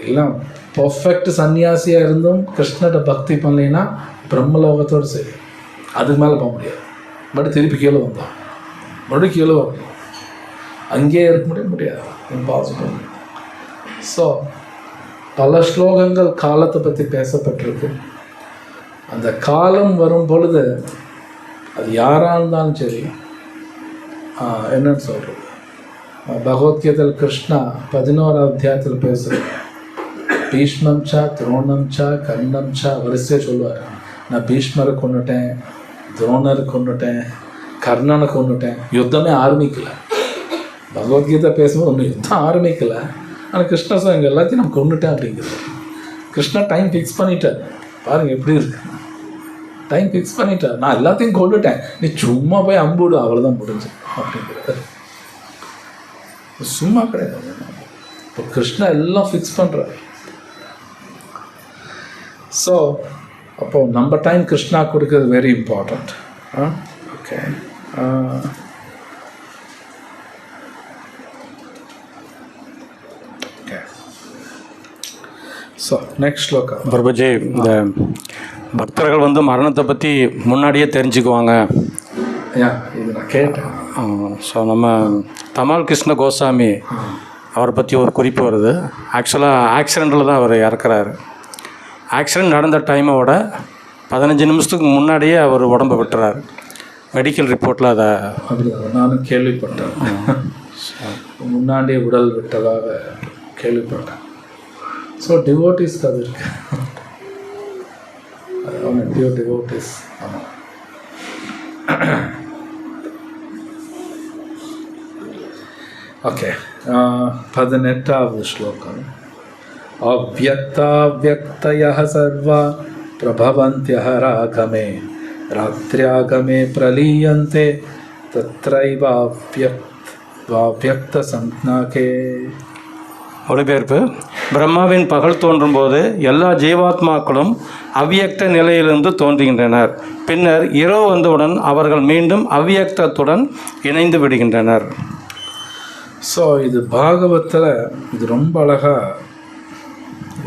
A: எல்லாம் பர்ஃபெக்ட் சன்னியாசியாக இருந்தும் கிருஷ்ணர்கிட்ட பக்தி பண்ணலைன்னா பிரம்மலோகத்தோடு சரி, அதுக்கு மேலே போக முடியாது. பட் திருப்பி கீழே வந்தோம், மறுபடியும் கீழே வரணும், அங்கேயே இருக்க முடியாது, இம்பாசிபிள். ஸோ பல ஸ்லோகங்கள் காலத்தை பற்றி பேசப்பட்டிருக்கு. அந்த காலம் வரும் பொழுது அது யாராக இருந்தாலும் சரி, என்னன்னு சொல்கிறது, பகவத்கீதையில் கிருஷ்ணா 11ஆம் அத்தியாயத்தில் பேசுகிறேன், பீஷ்மம் சா துரோணம் சா கர்ணம் சா வரிசையாக சொல்லுவார். நான் பீஷ்மரை கொண்டுட்டேன், துரோணரை கொண்டுட்டேன், கர்ணனை கொண்டுட்டேன். யுத்தமே ஆரம்பிக்கலை. பகவத்கீதை பேசும்போது ஒன்றும் யுத்தம் ஆரம்பிக்கலை. ஆனால் கிருஷ்ண சாங்க எல்லாத்தையும் நான் கொண்டுட்டேன் அப்படிங்கிறது. கிருஷ்ணா டைம் ஃபிக்ஸ் பண்ணிட்டார். பாருங்கள் எப்படி இருக்கு, டைம் ஃபிக்ஸ் பண்ணிட்டார். நான் எல்லாத்தையும் கொண்டுட்டேன், நீ சும்மா போய் அம்புடு, அவ்வளோதான் முடிஞ்சு அப்படிங்கிறது. சும்மா கிடையாது. இப்போ கிருஷ்ணா எல்லாம் ஃபிக்ஸ் பண்ணுறாரு. ஸோ அப்போது நம்ம டைம் கிருஷ்ணா கொடுக்கறது very important. Okay, so next shloka.
C: Prabhuji, இந்த பக்தர்கள் வந்து மரணத்தை பற்றி முன்னாடியே தெரிஞ்சுக்குவாங்க.
A: இது நான் கேட்டேன்.
C: ஸோ நம்ம தமால் கிருஷ்ண கோசாமி அவரை பற்றி ஒரு குறிப்பு வருது. ஆக்சுவலாக ஆக்சிடெண்ட்டில் தான் அவர் இறக்குறாரு. ஆக்சிடெண்ட் நடந்த டைமோட 15 நிமிஷத்துக்கு முன்னாடியே அவர் உடம்பை விட்டுறாரு. மெடிக்கல் ரிப்போர்ட்டில் அதை
A: அப்படிதான் நானும் கேள்விப்பட்டேன். முன்னாடியே உடல் விட்டதாக கேள்விப்பட்டேன். ஸோ டிவோட்டிஸ்க்கு அது இருக்கு. டிவோட்டிஸ். ஆமாம். ஓகே, 18வது ஸ்லோகம். அவ்யக்தாவ்யக்தயः சர்வா பிரபவந்த்யः ராகமே ராத்ர்யாகமே பிரலீயந்தே தத்ரைவாவ்யக்த சம்ஞாகே.
C: மொழிபெயர்ப்பு: பிரம்மாவின் பகல் தோன்றும் போது எல்லா ஜீவாத்மாக்களும் அவ்வியக்த நிலையிலிருந்து தோன்றுகின்றனர். பின்னர் இரவு வந்தவுடன் அவர்கள் மீண்டும் அவ்வியக்தத்துடன் இணைந்து விடுகின்றனர்.
A: ஸோ இது பாகவத்தில் இது ரொம்ப அழகாக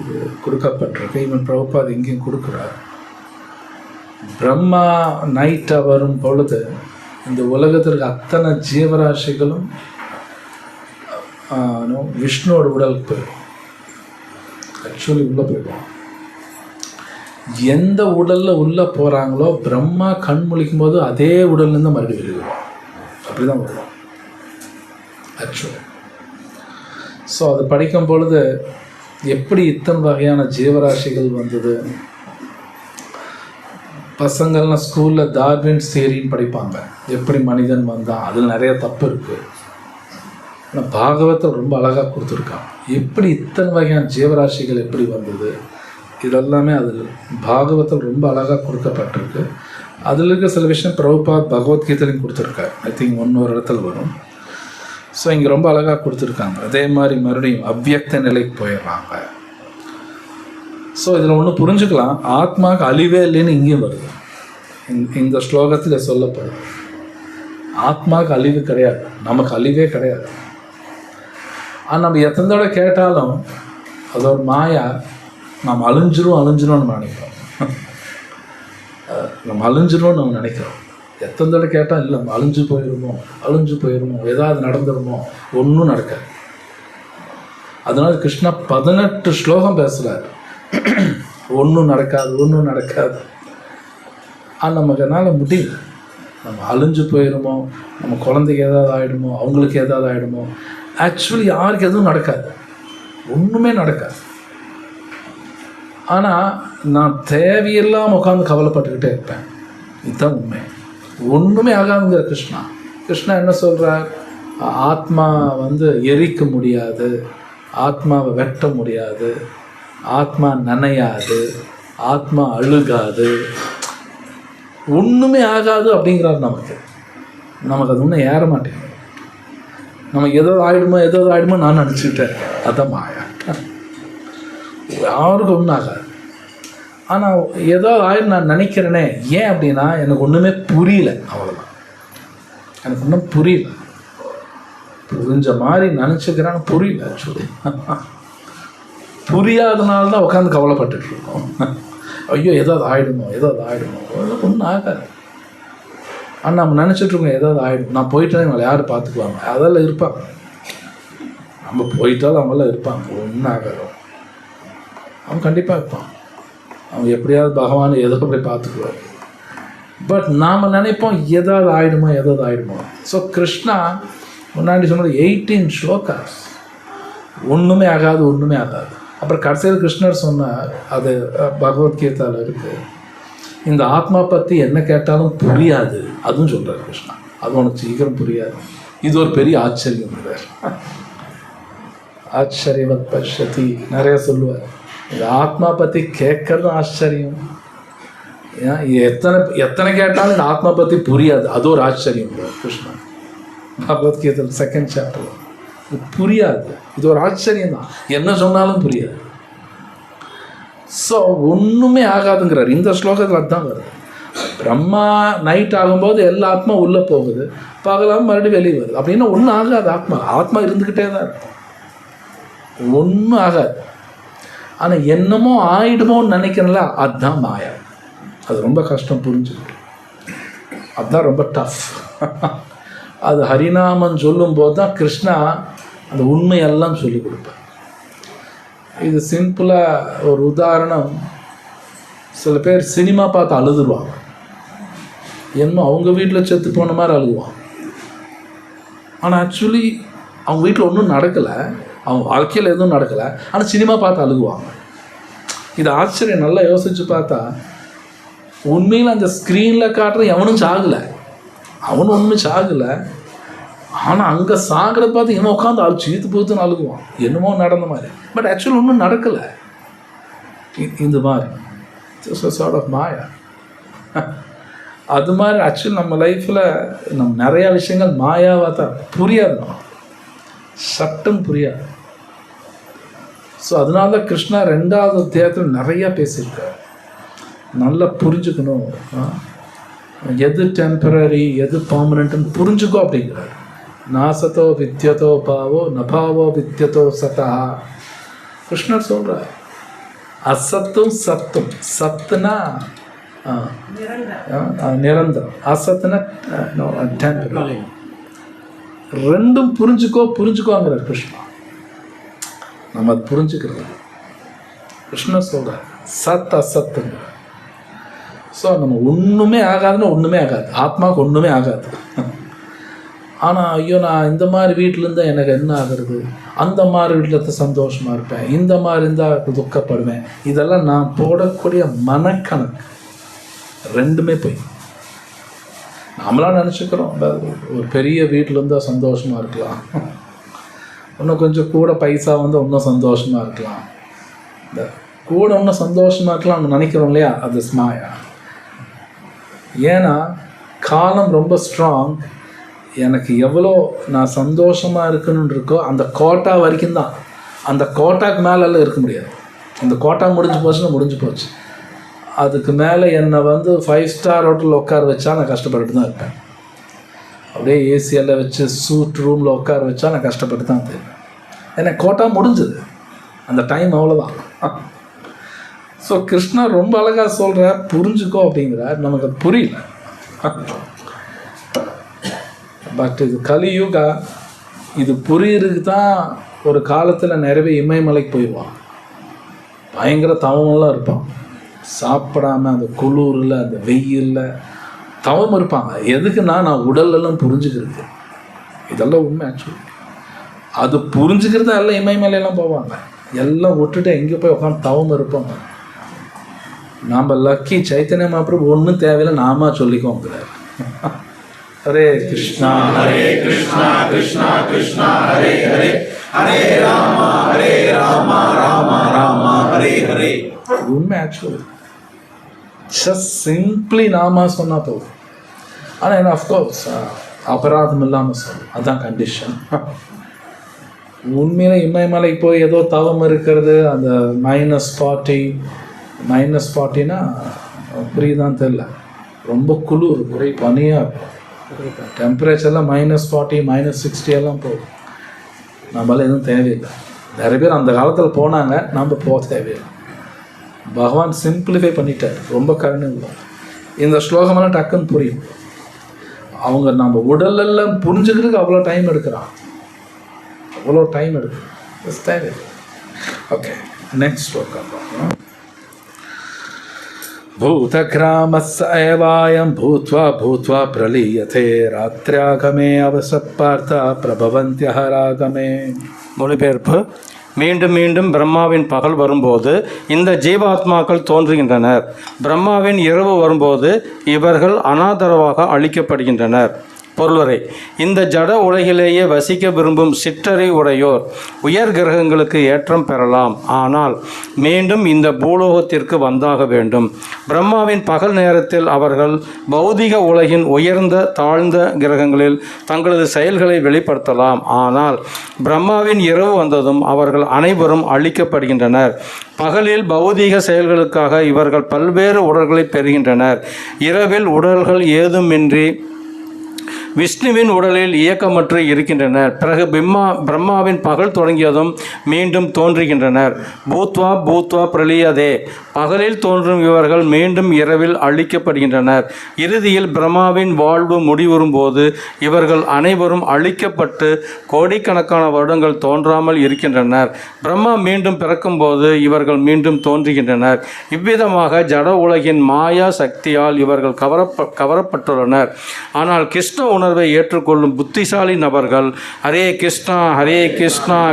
A: இது கொடுக்கப்பட்டிருக்கு. இவன் பிரபுபாத் இங்கேயும் கொடுக்குறார். பிரம்மா நைட்டை வரும் பொழுது இந்த உலகத்திற்கு அத்தனை ஜீவராசிகளும் விஷ்ணுவோட உடலுக்கு போயிடும். ஆக்சுவலி உள்ளே போயிடுவோம். எந்த உடலில் உள்ளே போகிறாங்களோ பிரம்மா கண் முழிக்கும் போது அதே உடல்லேருந்து மறுபடியும் வெளியிடுவோம். அப்படி தான் வருவோம் ஆக்சுவலி. ஸோ அது படிக்கும் பொழுது எப்படி இத்தனை வகையான ஜீவராசிகள் வந்தது. பசங்கள்லாம் ஸ்கூலில் டார்வின்ஸ் தியரின்னு படிப்பாங்க, எப்படி மனிதன் வந்தான். அதில் நிறைய தப்பு இருக்குது. ஆனால் பாகவத்தில் ரொம்ப அழகாக கொடுத்துருக்கான். எப்படி இத்தனை வகையான ஜீவராசிகள் எப்படி வந்தது, இதெல்லாமே அதில் பாகவத்தில் ரொம்ப அழகாக கொடுக்கப்பட்டிருக்கு. அதில் இருக்க சில விஷயம் பிரபுபாத் பகவத்கீதையிலையும் கொடுத்துருக்காரு. ஐ திங்க் ஒரு இடத்துல வரும். ஸோ இங்கே ரொம்ப அழகாக கொடுத்துருக்காங்க. அதே மாதிரி மறுபடியும் அவ்வியக்த நிலைக்கு போயிடுறாங்க. ஸோ இதில் ஒன்று புரிஞ்சுக்கலாம், ஆத்மாவுக்கு அழிவே இல்லைன்னு இங்கேயும் வருது. இந்த ஸ்லோகத்தில் சொல்லப்படுது ஆத்மாவுக்கு அழிவு கிடையாது, நமக்கு அழிவே கிடையாது. ஆனால் நம்ம எத்தனை தடவை கேட்டாலும் அது ஒரு மாயா. நம்ம அழிஞ்சிரும்னு நம்ம நினைக்கிறோம். நம்ம அழிஞ்சிரும்னு நம்ம நினைக்கிறோம். எத்தனை தடவை கேட்டால் இல்லை நம்ம அழிஞ்சு போயிடுமோ, ஏதாவது நடந்துடுமோ, ஒன்றும் நடக்காது. அதனால கிருஷ்ணா 18 ஸ்லோகம் பேசுகிறார், ஒன்றும் நடக்காது. ஆனால் நமக்கு என்னால் முடியல. நம்ம அழிஞ்சு போயிடுமோ, நம்ம குழந்தைக்கு ஏதாவது ஆகிடுமோ, அவங்களுக்கு ஏதாவது ஆகிடுமோ. ஆக்சுவலி யாருக்கு எதுவும் நடக்காது, ஒன்றுமே நடக்காது. ஆனால் நான் தேவையில்லாமல் உட்காந்து கவலைப்பட்டுக்கிட்டே இருப்பேன். இதுதான் உண்மை. ஒன்றுமே ஆகாதுங்கிற கிருஷ்ணா என்ன சொல்கிறார், ஆத்மா எரிக்க முடியாது, ஆத்மாவை வெட்ட முடியாது, ஆத்மா நனையாது, ஆத்மா அழுகாது, ஒன்றுமே ஆகாது அப்படிங்கிறார். நமக்கு அது ஒன்றும் ஏற மாட்டேங்குது. நமக்கு ஏதாவது ஆகிடுமோ நான் நினச்சிக்கிட்டேன். அதான் மாயா. யாருக்கும் ஒன்றும் ஆகாது. ஆனால் ஏதாவது ஆயிடும் நான் நினைக்கிறேனே. ஏன் அப்படின்னா எனக்கு ஒன்றுமே புரியல, அவ்வளோதான். எனக்கு ஒன்றும் புரியல. புரிஞ்ச மாதிரி நினச்சிக்கிறான்னு புரியல. ஆக்சுவலி புரியாதனால தான் உட்காந்து கவலைப்பட்டுட்டு இருக்கோம். ஐயோ ஏதாவது ஆகிடுமோ ஒன்றும் ஆகாது. ஆனால் நம்ம நினச்சிட்ருக்கோம் ஏதாவது ஆகிடும், நான் போயிட்டேன் இவங்களை யார் பார்த்துக்குவாங்க, அதெல்லாம் இருப்பாங்க. நம்ம போயிட்டாலும் அவங்களாம் இருப்பாங்க, ஒன்றும் ஆகாது. அவன் கண்டிப்பாக இருப்பான். அவன் எப்படியாவது பகவான் ஏதோ போய் பார்த்துக்குவார். பட் நாம் நினைப்போம் ஏதாவது ஆகிடுமோ. ஸோ கிருஷ்ணா முன்னாடி சொன்னது 18 ஸ்லோகாஸ், ஒன்றுமே ஆகாது. அப்புறம் கடைசியில் கிருஷ்ணர் சொன்னார், அது பகவத்கீதாவில் இருக்குது, இந்த ஆத்மா பற்றி என்ன கேட்டாலும் புரியாது, அதுவும் சொல்கிறார் கிருஷ்ணா. அது உனக்கு சீக்கிரம் புரியாது. இது ஒரு பெரிய ஆச்சரியம். ஆச்சரியவத் பஷ்யதி நிறைய சொல்லுவார். இந்த ஆத்மா பற்றி கேட்கறதும் ஆச்சரியம். எத்தனை கேட்டாலும் இந்த ஆத்மா பற்றி புரியாது, அது ஒரு ஆச்சரியம். கிருஷ்ணா பகவத்கீதை 2nd chapter புரியாது, இது ஒரு ஆச்சரியம் தான். என்ன சொன்னாலும் புரியாது. ஸோ ஒன்றுமே ஆகாதுங்கிறார் இந்த ஸ்லோகத்தில். அதுதான் வருது. பிரம்மா நைட் ஆகும்போது எல்லா ஆத்மா உள்ளே போகுது, பகலாம் மறுபடியும் வெளியே வருது. அப்படின்னா ஒன்றும் ஆகாது. ஆத்மா இருந்துக்கிட்டே தான் இருக்கும், ஒன்றும் ஆகாது. ஆனால் என்னமோ ஆயிடுமோன்னு நினைக்கிறேன்ல, அதுதான் மாயா. அது ரொம்ப கஷ்டம் புரிஞ்சுக்கிட்டு. அதுதான் ரொம்ப டஃப். அது ஹரிநாமன் சொல்லும்போது தான் கிருஷ்ணா அந்த உண்மையெல்லாம் சொல்லி கொடுப்பார். இது சிம்பிளாக ஒரு உதாரணம். சில பேர் சினிமா பார்த்து அழுதுருவாங்க. என்னமோ அவங்க வீட்டில் செத்து போன மாதிரி அழுகுவாங்க. ஆனால் ஆக்சுவலி அவங்க வீட்டில் ஒன்றும் நடக்கலை, அவங்க வாழ்க்கையில் எதுவும் நடக்கலை, ஆனால் சினிமா பார்த்து அழுகுவாங்க. இது ஆச்சரியம். நல்லா யோசித்து பார்த்தா உண்மையில் அந்த ஸ்க்ரீனில் காட்டுற எவனும் சாகலை, அவனும் ஒன்றும் சாகலை. ஆனால் அங்கே சாகிறத பார்த்து இவன் உட்காந்து சீத்து போத்துன்னு அழுகுவான், என்னமோ நடந்த மாதிரி. பட் ஆக்சுவலி ஒன்றும் நடக்கலை. இந்த மாதிரி சார்ட் ஆஃப் மாயா. அது மாதிரி ஆக்சுவலி நம்ம லைஃப்பில் நம்ம நிறையா விஷயங்கள் மாயாவாக தான் புரியாது, சட்டம் புரியாது. ஸோ அதனால தான் கிருஷ்ணா 2வது அத்தியாயத்தில் நிறையா பேசியிருக்காரு. நல்லா புரிஞ்சுக்கணும், எது டெம்பரரி எது பர்மனெண்ட்டுன்னு புரிஞ்சுக்கோ அப்படிங்கிறார். நாசத்தோ வித்யதோ பாவோ நபாவோ வித்யதோ சதா. கிருஷ்ணர் சொல்கிறார் அசத்தும் சத்தும். சத்துனா நிரந்தரம், அசத்துனா டெம்பரரி. ரெண்டும் புரிஞ்சுக்கோங்கிறார் கிருஷ்ணா. நம்ம அது புரிஞ்சுக்கிறது. கிருஷ்ணர் சொல்கிறார் சத் அசத்துங்க. ஸோ நம்ம ஒன்றுமே ஆகாதுன்னா ஒன்றுமே ஆகாது, ஆத்மாவுக்கு ஒன்றுமே ஆகாது. ஆனால் ஐயோ நான் இந்த மாதிரி வீட்டில் இருந்தால் எனக்கு என்ன ஆகுறது, அந்த மாதிரி வீட்டில் சந்தோஷமாக இருப்பேன், இந்த மாதிரி இருந்தால் துக்கப்படுவேன். இதெல்லாம் நான் போடக்கூடிய மனக்கணக்கு. ரெண்டுமே போய் நம்மளாம் நினச்சிக்கிறோம் ஒரு பெரிய வீட்டில் இருந்தால் சந்தோஷமாக இருக்கலாம், இன்னும் கொஞ்சம் கூட பைசா வந்து இன்னும் சந்தோஷமாக இருக்கலாம், இந்த கூட இன்னும் சந்தோஷமாக இருக்கலாம்னு நினைக்கிறோம் இல்லையா, அது மாயா. ஏன்னா காலம் ரொம்ப ஸ்ட்ராங். எனக்கு எவ்வளோ நான் சந்தோஷமாக இருக்கணுன்னு இருக்கோ அந்த கோட்டா வரைக்கும் தான். அந்த கோட்டாக்கு மேலெல்லாம் இருக்க முடியாது. அந்த கோட்டா முடிஞ்சு போச்சுன்னா முடிஞ்சு போச்சு. அதுக்கு மேலே என்னை வந்து 5 ஸ்டார் ஹோட்டலில் உட்கார வச்சா நான் கஷ்டப்பட்டு தான் இருப்பேன். அப்படியே ஏசியெல்லாம் வச்சு சூட் ரூமில் உட்கார வச்சா நான் கஷ்டப்பட்டு தான் இருப்பேன். ஏன்னா கோட்டா முடிஞ்சுது, அந்த டைம் அவ்வளோதான். ஸோ கிருஷ்ணர் ரொம்ப அழகாக சொல்கிற புரிஞ்சுக்கோ அப்படிங்கிறார். நமக்கு அது புரியல. பட் இது கலியுகா, இது புரியுறதுக்கு தான் ஒரு காலத்தில் நிறைய இமயமலைக்கு போயிடுவான், பயங்கர தவமெல்லாம் இருப்பான், சாப்பிடாம அந்த குளிரில் அந்த வெயிலில் தவம் இருப்பாங்க. எதுக்குன்னா நான் உடலெல்லாம் புரிஞ்சுக்கிறது. இதெல்லாம் உண்மை. ஆக்சுவலி அது புரிஞ்சுக்கிறதா எல்லாம் இமயமலையெல்லாம் போவாங்க. எல்லாம் விட்டுட்டு எங்கே போய் உட்காந்து தவம் இருப்பாங்க. நாம் லக்கி சைத்தன்ய மகாபிரபு ஒன்றும் தேவையில்லை, நாம சொல்லிக்கோங்கிறார். ஹரே கிருஷ்ணா
B: ஹரே கிருஷ்ணா கிருஷ்ணா கிருஷ்ணா ஹரே ஹரே, ஹரே ராமா ராமா ராமா ஹரே ஹரே.
A: உண்மை. ஆக்சுவலி ஜஸ்ட் சிம்பிளி நாம சொன்னால் போதும். ஆனால் என்ன அஃப்கோர்ஸ் அபராதம் இல்லாமல் சொல்லணும், அதுதான் கண்டிஷன். உண்மையில இமயமலைக்கு போய் ஏதோ தவம் இருக்கிறது, அந்த -40 புரியுதான்னு தெரில, ரொம்ப குளிர், ஒரே பனியாக இருக்கும், டெம்பரேச்சர்லாம் -40 -60 எல்லாம் போகும். நம்மளால எதுவும் தேவையில்லை. நிறைய பேர் அந்த காலத்தில் போனாங்க, நம்ம போக தேவையில்லை. பகவான் சிம்பிளிஃபை பண்ணிட்டார், ரொம்ப கருணை இல்லை. இந்த ஸ்லோகமெல்லாம் டக்குன்னு புரியும். அவங்க நம்ம உடலெல்லாம் புரிஞ்சுக்கிறதுக்கு அவ்வளோ டைம் எடுக்கிறான், அவ்வளோ டைம் எடுக்கும், தேவையில்லை. ஓகே, நெக்ஸ்ட் ஸ்லோகம் பார்க்கலாம். भूतग्रामस्य एवायं भूत्वा भूत्वा प्रलीयते रात्र्यागमे அவசப்பார்த்தா பிரபவந்தியः ராகமே.
C: மொழிபெயர்ப்பு: மீண்டும் மீண்டும் பிரம்மாவின் பகல் வரும்போது இந்த ஜீவாத்மாக்கள் தோன்றுகின்றனர். பிரம்மாவின் இரவு வரும்போது இவர்கள் அனாதரவாக அழிக்கப்படுகின்றனர். பொருளுரை: இந்த ஜட உலகிலேயே வசிக்க விரும்பும் சிற்றறி உடையோர் உயர் கிரகங்களுக்கு ஏற்றம் பெறலாம். ஆனால் மீண்டும் இந்த பூலோகத்திற்கு வந்தாக வேண்டும். பிரம்மாவின் பகல் நேரத்தில் அவர்கள் பௌதிக உலகின் உயர்ந்த தாழ்ந்த கிரகங்களில் தங்களது செயல்களை வெளிப்படுத்தலாம். ஆனால் பிரம்மாவின் இரவு வந்ததும் அவர்கள் அனைவரும் அழிக்கப்படுகின்றனர். பகலில் பௌதீக செயல்களுக்காக இவர்கள் பல்வேறு உடல்களை பெறுகின்றனர். இரவில் உடல்கள் ஏதுமின்றி விஷ்ணுவின் உடலில் இயக்கமற்று இருக்கின்றனர். பிறகு பிரம்மாவின் பகல் தொடங்கியதும் மீண்டும் தோன்றுகின்றனர். பூத்வா பூத்வா பிரலியதே, பகலில் தோன்றும் இவர்கள் மீண்டும் இரவில் அழிக்கப்படுகின்றனர். இறுதியில் பிரம்மாவின் வாழ்வு முடிவுறும்போது இவர்கள் அனைவரும் அழிக்கப்பட்டு கோடிக்கணக்கான வருடங்கள் தோன்றாமல் இருக்கின்றனர். பிரம்மா மீண்டும் பிறக்கும்போது இவர்கள் மீண்டும் தோன்றுகின்றனர். இவ்விதமாக ஜட உலகின் மாயா சக்தியால் இவர்கள் கவரப்பட்டுள்ளனர். ஆனால் கிருஷ்ண உணர்வை ஏற்றுக்கொள்ளும் புத்திசாலி நபர்கள் ஹரே கிருஷ்ணா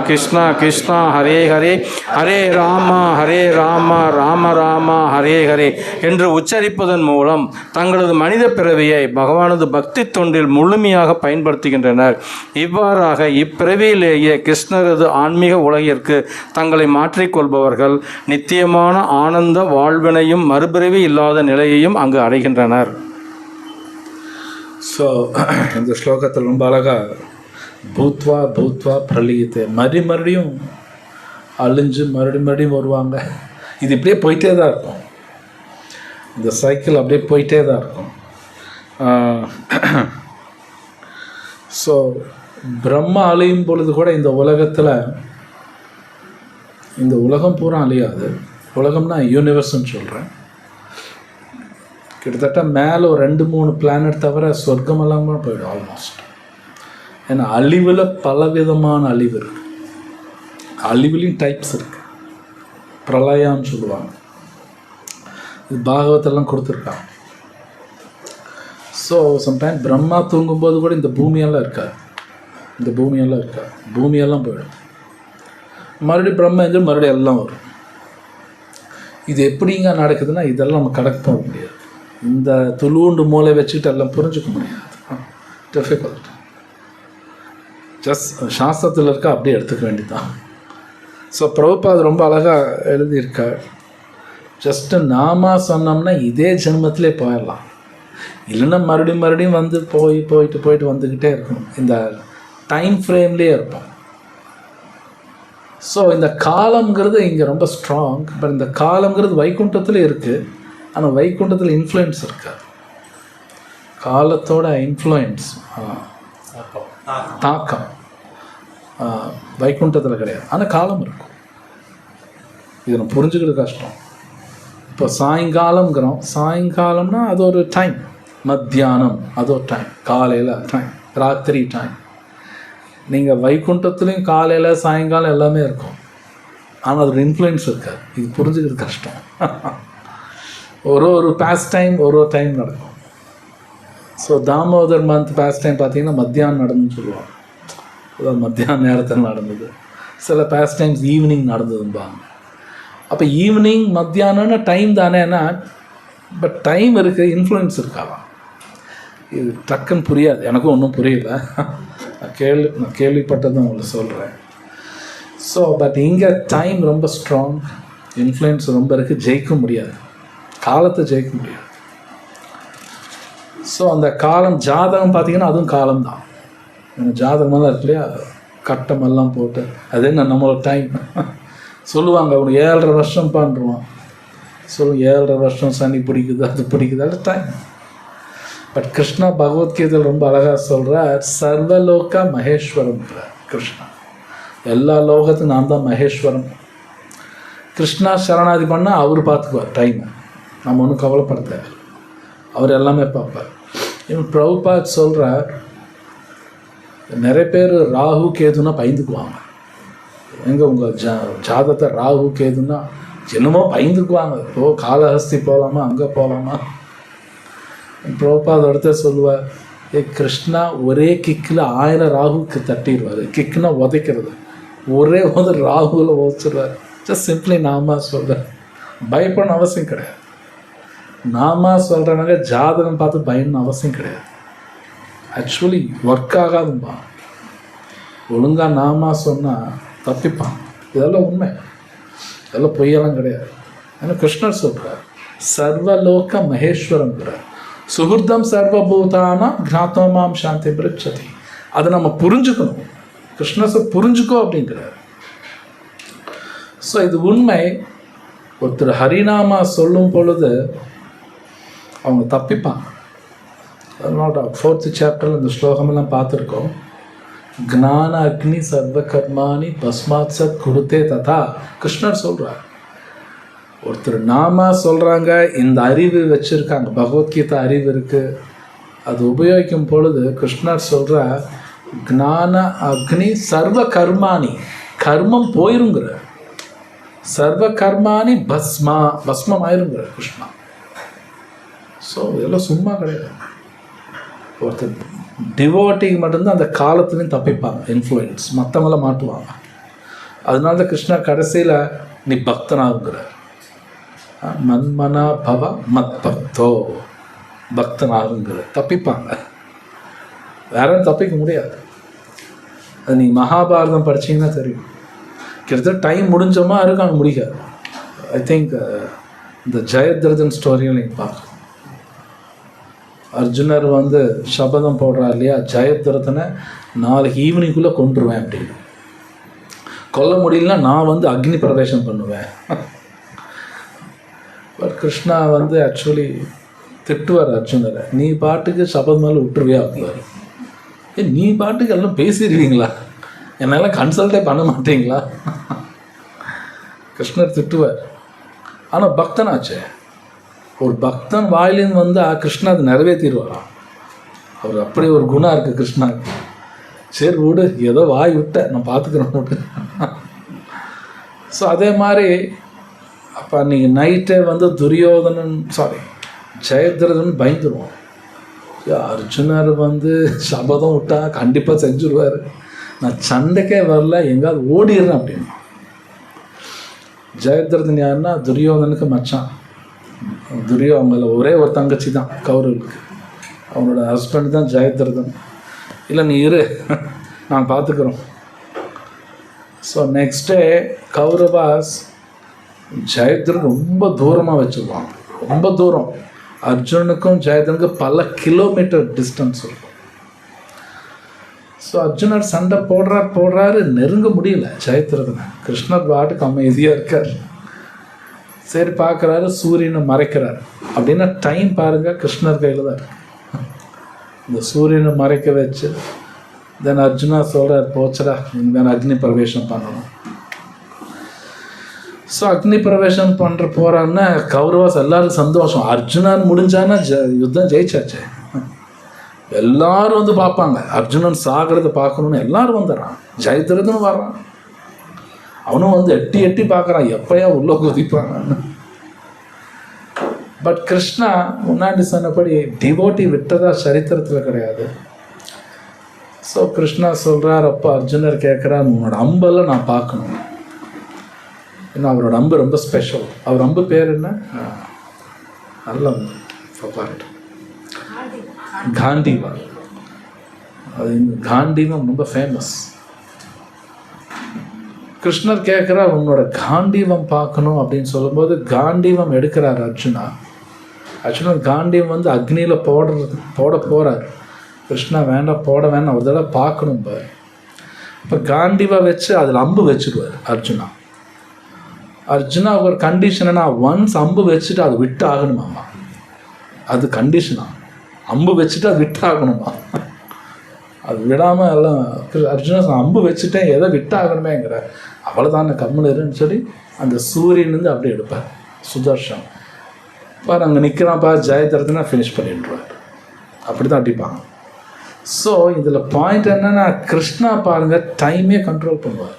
C: கிருஷ்ணா கிருஷ்ணா ஹரே ஹரே, ஹரே ராமா ராம ராமா ஹரே ஹரே என்று உச்சரிப்பதன் மூலம் தங்களது மனித பிறவியை பகவானது பக்தி தொண்டில் முழுமையாக பயன்படுத்துகின்றனர். இவ்வாறாக இப்பிறவியிலேயே கிருஷ்ணரது ஆன்மீக உலகிற்கு தங்களை மாற்றிக்கொள்பவர்கள் நித்தியமான ஆனந்த வாழ்வினையும் மறுபிறவி இல்லாத நிலையையும் அங்கு அடைகின்றனர்.
A: ஸோ இந்த ஸ்லோகத்தில் ரொம்ப அழகாக பூத்வா பூத்வா பிரலியத்தை மறுபடியும் அழிஞ்சு மறுபடியும் வருவாங்க. இது இப்படியே போயிட்டே தான் இருக்கும், இந்த சைக்கிள் அப்படியே போயிட்டே தான் இருக்கும். ஸோ பிரம்மா அழியும் பொழுது கூட இந்த உலகத்தில், இந்த உலகம் பூரா அழியாது. உலகம்னா யூனிவர்ஸ்ன்னு சொல்கிறேன். கிட்டத்தட்ட மேலே ஒரு 2-3 பிளானட் தவிர சொர்க்கமெல்லாம் கூட போயிடும் ஆல்மோஸ்ட். ஏன்னா அழிவில் பலவிதமான அழிவு இருக்குது, அழிவுலையும் டைப்ஸ் இருக்குது. பிரளயான்னு சொல்லுவாங்க, இது பாகவத்தெல்லாம் கொடுத்துருக்காங்க. ஸோ சம்டைம் பிரம்மா தூங்கும்போது கூட இந்த பூமியெல்லாம் இருக்காது, பூமியெல்லாம் போயிடும். மறுபடியும் பிரம்மா எங்கே மறுபடியும் எல்லாம் வரும். இது எப்படிங்க நடக்குதுன்னா இதெல்லாம் நம்ம கடக்க போக முடியாது. இந்த துளுண்டு மூளை வச்சுக்கிட்டு எல்லாம் புரிஞ்சுக்க முடியாது, டிஃபிகல்ட். ஜஸ்ட் சாஸ்திரத்தில் இருக்க அப்படியே எடுத்துக்க வேண்டியதான். ஸோ பிரபுபாத் ரொம்ப அழகாக எழுதியிருக்கார். ஜஸ்ட்டு நாம சொன்னோம்னா இதே ஜென்மத்திலே போயிடலாம், இல்லைன்னா மறுபடியும் வந்து போயிட்டு வந்துக்கிட்டே இருக்கணும். இந்த டைம் ஃப்ரேம்லேயே இருப்போம். ஸோ இந்த காலம்ங்கிறது இங்கே ரொம்ப ஸ்ட்ராங். பட் இந்த காலம்ங்கிறது வைகுண்டத்தில் இருக்குது, ஆனால் வைகுண்டத்தில் இன்ஃப்ளூயன்ஸ் இருக்காது. காலத்தோட இன்ஃப்ளூயன்ஸ் தாக்கம் வைகுண்டத்தில் கிடையாது, ஆனால் காலம் இருக்கும். இது நம்ம புரிஞ்சுக்கிறது கஷ்டம். இப்போ சாயங்காலம்ங்கிறோம், சாயங்காலம்னா அது ஒரு டைம், மத்தியானம் அது ஒரு டைம், காலையில் டைம், ராத்திரி டைம். நீங்கள் வைகுண்டத்துலேயும் காலையில் சாயங்காலம் எல்லாமே இருக்கும், ஆனால் அதோட இன்ஃப்ளூயன்ஸ் இருக்காது. இது புரிஞ்சுக்கிறது கஷ்டம். ஒரு பாஸ்ட் டைம் ஒரு டைம் நடக்கும். So Damodar month past time பார்த்தீங்கன்னா மத்தியானம் நடந்துன்னு சொல்லுவாங்க, அதாவது மத்தியான நேரத்தில் நடந்தது. சில பாஸ்ட் டைம்ஸ் ஈவினிங் நடந்ததும்பாங்க. அப்போ ஈவினிங் மத்தியானம்னா டைம் தானேன்னா, பட் டைம் இருக்குது, இன்ஃப்ளூயன்ஸ் இருக்காவா? இது டக்குன்னு புரியாது, எனக்கும் ஒன்றும் புரியல. நான் கேள்விப்பட்டதும் உங்களுக்கு சொல்கிறேன். ஸோ பட் இங்கே டைம் ரொம்ப ஸ்ட்ராங், இன்ஃப்ளூயன்ஸ் ரொம்ப இருக்குது, ஜெயிக்க முடியாது. காலத்தை ஜெயிக்க முடியாது. ஸோ அந்த காலம் ஜாதகம் பார்த்தீங்கன்னா அதுவும் காலம்தான். ஜாதகமெல்லாம் இருக்கு இல்லையா, கட்டமெல்லாம் போட்டு அது என்ன நம்மளோட டைம் சொல்லுவாங்க. அவனுக்கு 7.5 வருஷம் பண்ணுறான் சொல்லுங்க, 7.5 வருஷம் சனி பிடிக்குது, அது பிடிக்குது, அது டைம். பட் கிருஷ்ணா பகவத்கீதையில் ரொம்ப அழகாக சொல்கிறார், சர்வலோக மகேஸ்வரம் கிருஷ்ணா. எல்லா லோகத்துக்கும் நான் தான் மகேஸ்வரம். கிருஷ்ணா சரணாதி பண்ணால் அவர் பார்த்துக்குவார் டைமை, நம்ம ஒன்றும் கவலைப்பட தேவை, அவர் எல்லாமே பார்ப்பார். இவன் பிரபுபாத் சொல்கிறார், நிறைய பேர் ராகு கேதுன்னா பயந்துக்குவாங்க. எங்கே உங்கள் ஜாதகத்தை ராகு கேதுன்னா என்னமோ பயந்துக்குவாங்க. இப்போ காளஹஸ்தி போகலாமா, அங்கே போகலாமா. பிரபுபாத் அடுத்த சொல்லுவார், கிருஷ்ணா ஒரே கிக்கில் 1000 ராகுக்கு தட்டிடுவார். கிக்குன்னா உதைக்கிறது, ஒரே ராகுவில் உதைச்சிடுவார். ஜஸ்ட் சிம்பிளி நாமா சொல்கிறேன், பயப்படணும் அவசியம் கிடையாது. நாமா சொல்கிறனாங்க ஜாதகம் பார்த்து பயன்னு அவசியம் கிடையாது. ஆக்சுவலி ஒர்க் ஆகாதும்பா. ஒழுங்காக நாமா சொன்னால் தப்பிப்பான். இதெல்லாம் உண்மை, இதெல்லாம் பொய்யெல்லாம் கிடையாது. ஏன்னா கிருஷ்ணர் சொல்கிறார், சர்வலோக மகேஸ்வரங்கிறார். சுகிருதம் சர்வபூதானா கிராத்மாம் சாந்தி பிரிச்சதி. அதை நம்ம புரிஞ்சுக்கணும். கிருஷ்ணரை புரிஞ்சுக்கோ அப்படிங்கிறார். ஸோ இது உண்மை. ஒருத்தர் ஹரிநாமா சொல்லும் பொழுது அவங்க தப்பிப்பாங்க. அதனோட 4th சாப்டரில் இந்த ஸ்லோகமெல்லாம் பார்த்துருக்கோம். ஞான அக்னி சர்வ கர்மானி பஸ்மாத் சத் குருத்தே ததா. கிருஷ்ணர் சொல்கிறார், ஒருத்தர் நாமா சொல்கிறாங்க, இந்த அறிவு வச்சுருக்காங்க, பகவத்கீதை அறிவு இருக்குது, அது உபயோகிக்கும் பொழுது கிருஷ்ணர் சொல்கிறார், ஞான அக்னி சர்வ கர்மானி, கர்மம் போயிருங்கிற, சர்வ கர்மானி பஸ்மம் ஆயிருங்கிற கிருஷ்ணா. ஸோ இதெல்லாம் சும்மா கிடையாது. ஒருத்தர் டிவோட்டிக்கு மட்டும்தான் அந்த காலத்துலேயும் தப்பிப்பாங்க இன்ஃப்ளூயன்ஸ், மற்றவங்களாம் மாட்டுவாங்க. அதனால தான் கிருஷ்ணா கடைசியில் நீ பக்தனாகுங்கிறார். மன்மனா பவ மத் பக்தோ, பக்தனாகுங்கிறார். தப்பிப்பாங்க, வேற தப்பிக்க முடியாது. அது நீ மகாபாரதம் படிச்சிங்கன்னா தெரியும். கிட்டத்தட்ட டைம் முடிஞ்சோமா இருக்காங்க முடிக்காது. ஐ திங்க் இந்த ஜெயத்ரதன் ஸ்டோரியில் நீங்கள் பார்க்கலாம். அர்ஜுனர் சபதம் போடுறார் இல்லையா, ஜெயத்ரதனை நாளைக்கு ஈவினிங்குள்ளே கொண்டுருவேன் அப்படின்னு. கொல்ல முடியலன்னா நான் அக்னி பிரவேசம் பண்ணுவேன். பட் கிருஷ்ணா ஆக்சுவலி திட்டுவார் அர்ஜுனரை, நீ பாட்டுக்கு சபதம் மேலே விட்டுருவே அப்படிவார். நீ பாட்டுக்கு எல்லாம் பேசிடுவீங்களா, என்னெல்லாம் கன்சல்ட்டே பண்ண மாட்டீங்களா. கிருஷ்ணர் திட்டுவார். ஆனால் பக்தனாச்சே, ஒரு பக்தன் வாயிலேருந்து கிருஷ்ணா அது நிறைவேற்றிடுவாராம். அவர் அப்படி ஒரு குணம் இருக்குது கிருஷ்ணாவுக்கு. சரி விடு, ஏதோ வாய் விட்ட நான் பார்த்துக்கிறேன் விட்டு. ஸோ அதே மாதிரி அப்போ அன்றைக்கி நைட்டே துரியோதனன் ஜெயத்ரதன் பயந்துருவான். அர்ஜுனர் சபதம் விட்டா கண்டிப்பாக செஞ்சுருவார், நான் சண்டைக்கே வரல, எங்காவது ஓடிடுறேன் அப்படின்னு. ஜெயத்ரதன் யாருன்னா துரியோதனுக்கு மச்சான். அவங்கள ஒரே ஒரு தங்கச்சி தான் கௌரவுக்கு, அவனோட ஹஸ்பண்ட் தான் ஜெயத்ரதன். இல்லை நீ இரு, நாங்கள் பார்த்துக்குறோம். So next day Kauravas Jaitaran ரொம்ப தூரமாக வச்சுருவான், ரொம்ப தூரம். அர்ஜுனுக்கும் ஜெயத்ரனுக்கும் பல கிலோமீட்டர் டிஸ்டன்ஸ் இருக்கும். ஸோ அர்ஜுனர் சண்டை போடுறாரு, நெருங்க முடியல ஜெயத்ரதனை. கிருஷ்ணர் பாட்டுக்கு அமைதியாக இருக்கார். சரி பார்க்குறாரு, சூரியனை மறைக்கிறார். அப்படின்னா டைம் பாருங்கள், கிருஷ்ணர் கையில் தான் இருக்கு. இந்த சூரியனை மறைக்க வச்சு தென் அர்ஜுனா சொல்கிறார், போச்சடா இனிமேல் அக்னி பிரவேசம் பண்ணணும். ஸோ அக்னி பிரவேசம் பண்ணுற போகிறான்னா கௌரவாஸ் எல்லாரும் சந்தோஷம். அர்ஜுனன் முடிஞ்சானா யுத்தம் ஜெயிச்சாச்சு. எல்லாரும் பார்ப்பாங்க, அர்ஜுனன் சாகிறத பார்க்கணுன்னு எல்லாரும் வந்துடுறான். ஜெயத்ரதனும் வர்றான், அவனும் எட்டி எட்டி பார்க்குறான், எப்பயா உள்ள குதிப்பாங்கன்னு. பட் கிருஷ்ணா முன்னாடி சொன்னபடி டிவோட்டி விட்டதா சரித்திரத்தில் கிடையாது. ஸோ கிருஷ்ணா சொல்கிறார், அப்போ அர்ஜுனர் கேட்குறார், உன்னோட அம்பெல்லாம் நான் பார்க்கணும். ஏன்னா அவரோட அம்பு ரொம்ப ஸ்பெஷல். அவர் அம்பு பேர் என்ன? நல்ல பாட்டு காண்டீவம். அது காண்டீவம் ரொம்ப ஃபேமஸ். கிருஷ்ணர் கேட்குறார், உன்னோட காண்டீவம் பார்க்கணும் அப்படின்னு சொல்லும்போது காண்டீவம் எடுக்கிறார் அர்ஜுனா. ஆக்சுவலாக காண்டியம் வந்து அக்னியில் போட போகிறார். கிருஷ்ணா வேண்டாம், போட வேண்டாம், ஒரு தடவை பார்க்கணும். இப்போ காண்டிவை வச்சு அதில் அம்பு வச்சுடுவார் அர்ஜுனா. அர்ஜுனா ஒரு கண்டிஷனா, ஒன்ஸ் அம்பு வச்சுட்டு அது விட்டு ஆகணுமாம்மா. அது கண்டிஷனா, அம்பு வச்சுட்டு அது விட்டு ஆகணுமா. அது விடாமல் எல்லாம் அர்ஜுனா அம்பு வச்சுட்டேன், எதை விட்டு ஆகணுமேங்கிற, அவ்வளோதான் கம்முன்னு சொல்லி அந்த சூரியன்லேருந்து அப்படியே எடுப்பார் சுதர்ஷன். பாரு அங்கே நிற்கிறான்ப்பா, ஜெயதரத்துனா ஃபினிஷ் பண்ணிடுவார். அப்படி தான் அடிப்பாங்க. ஸோ இதில் பாயிண்ட் என்னென்னா, கிருஷ்ணா பாருங்கள் டைமே கண்ட்ரோல் பண்ணுவார்.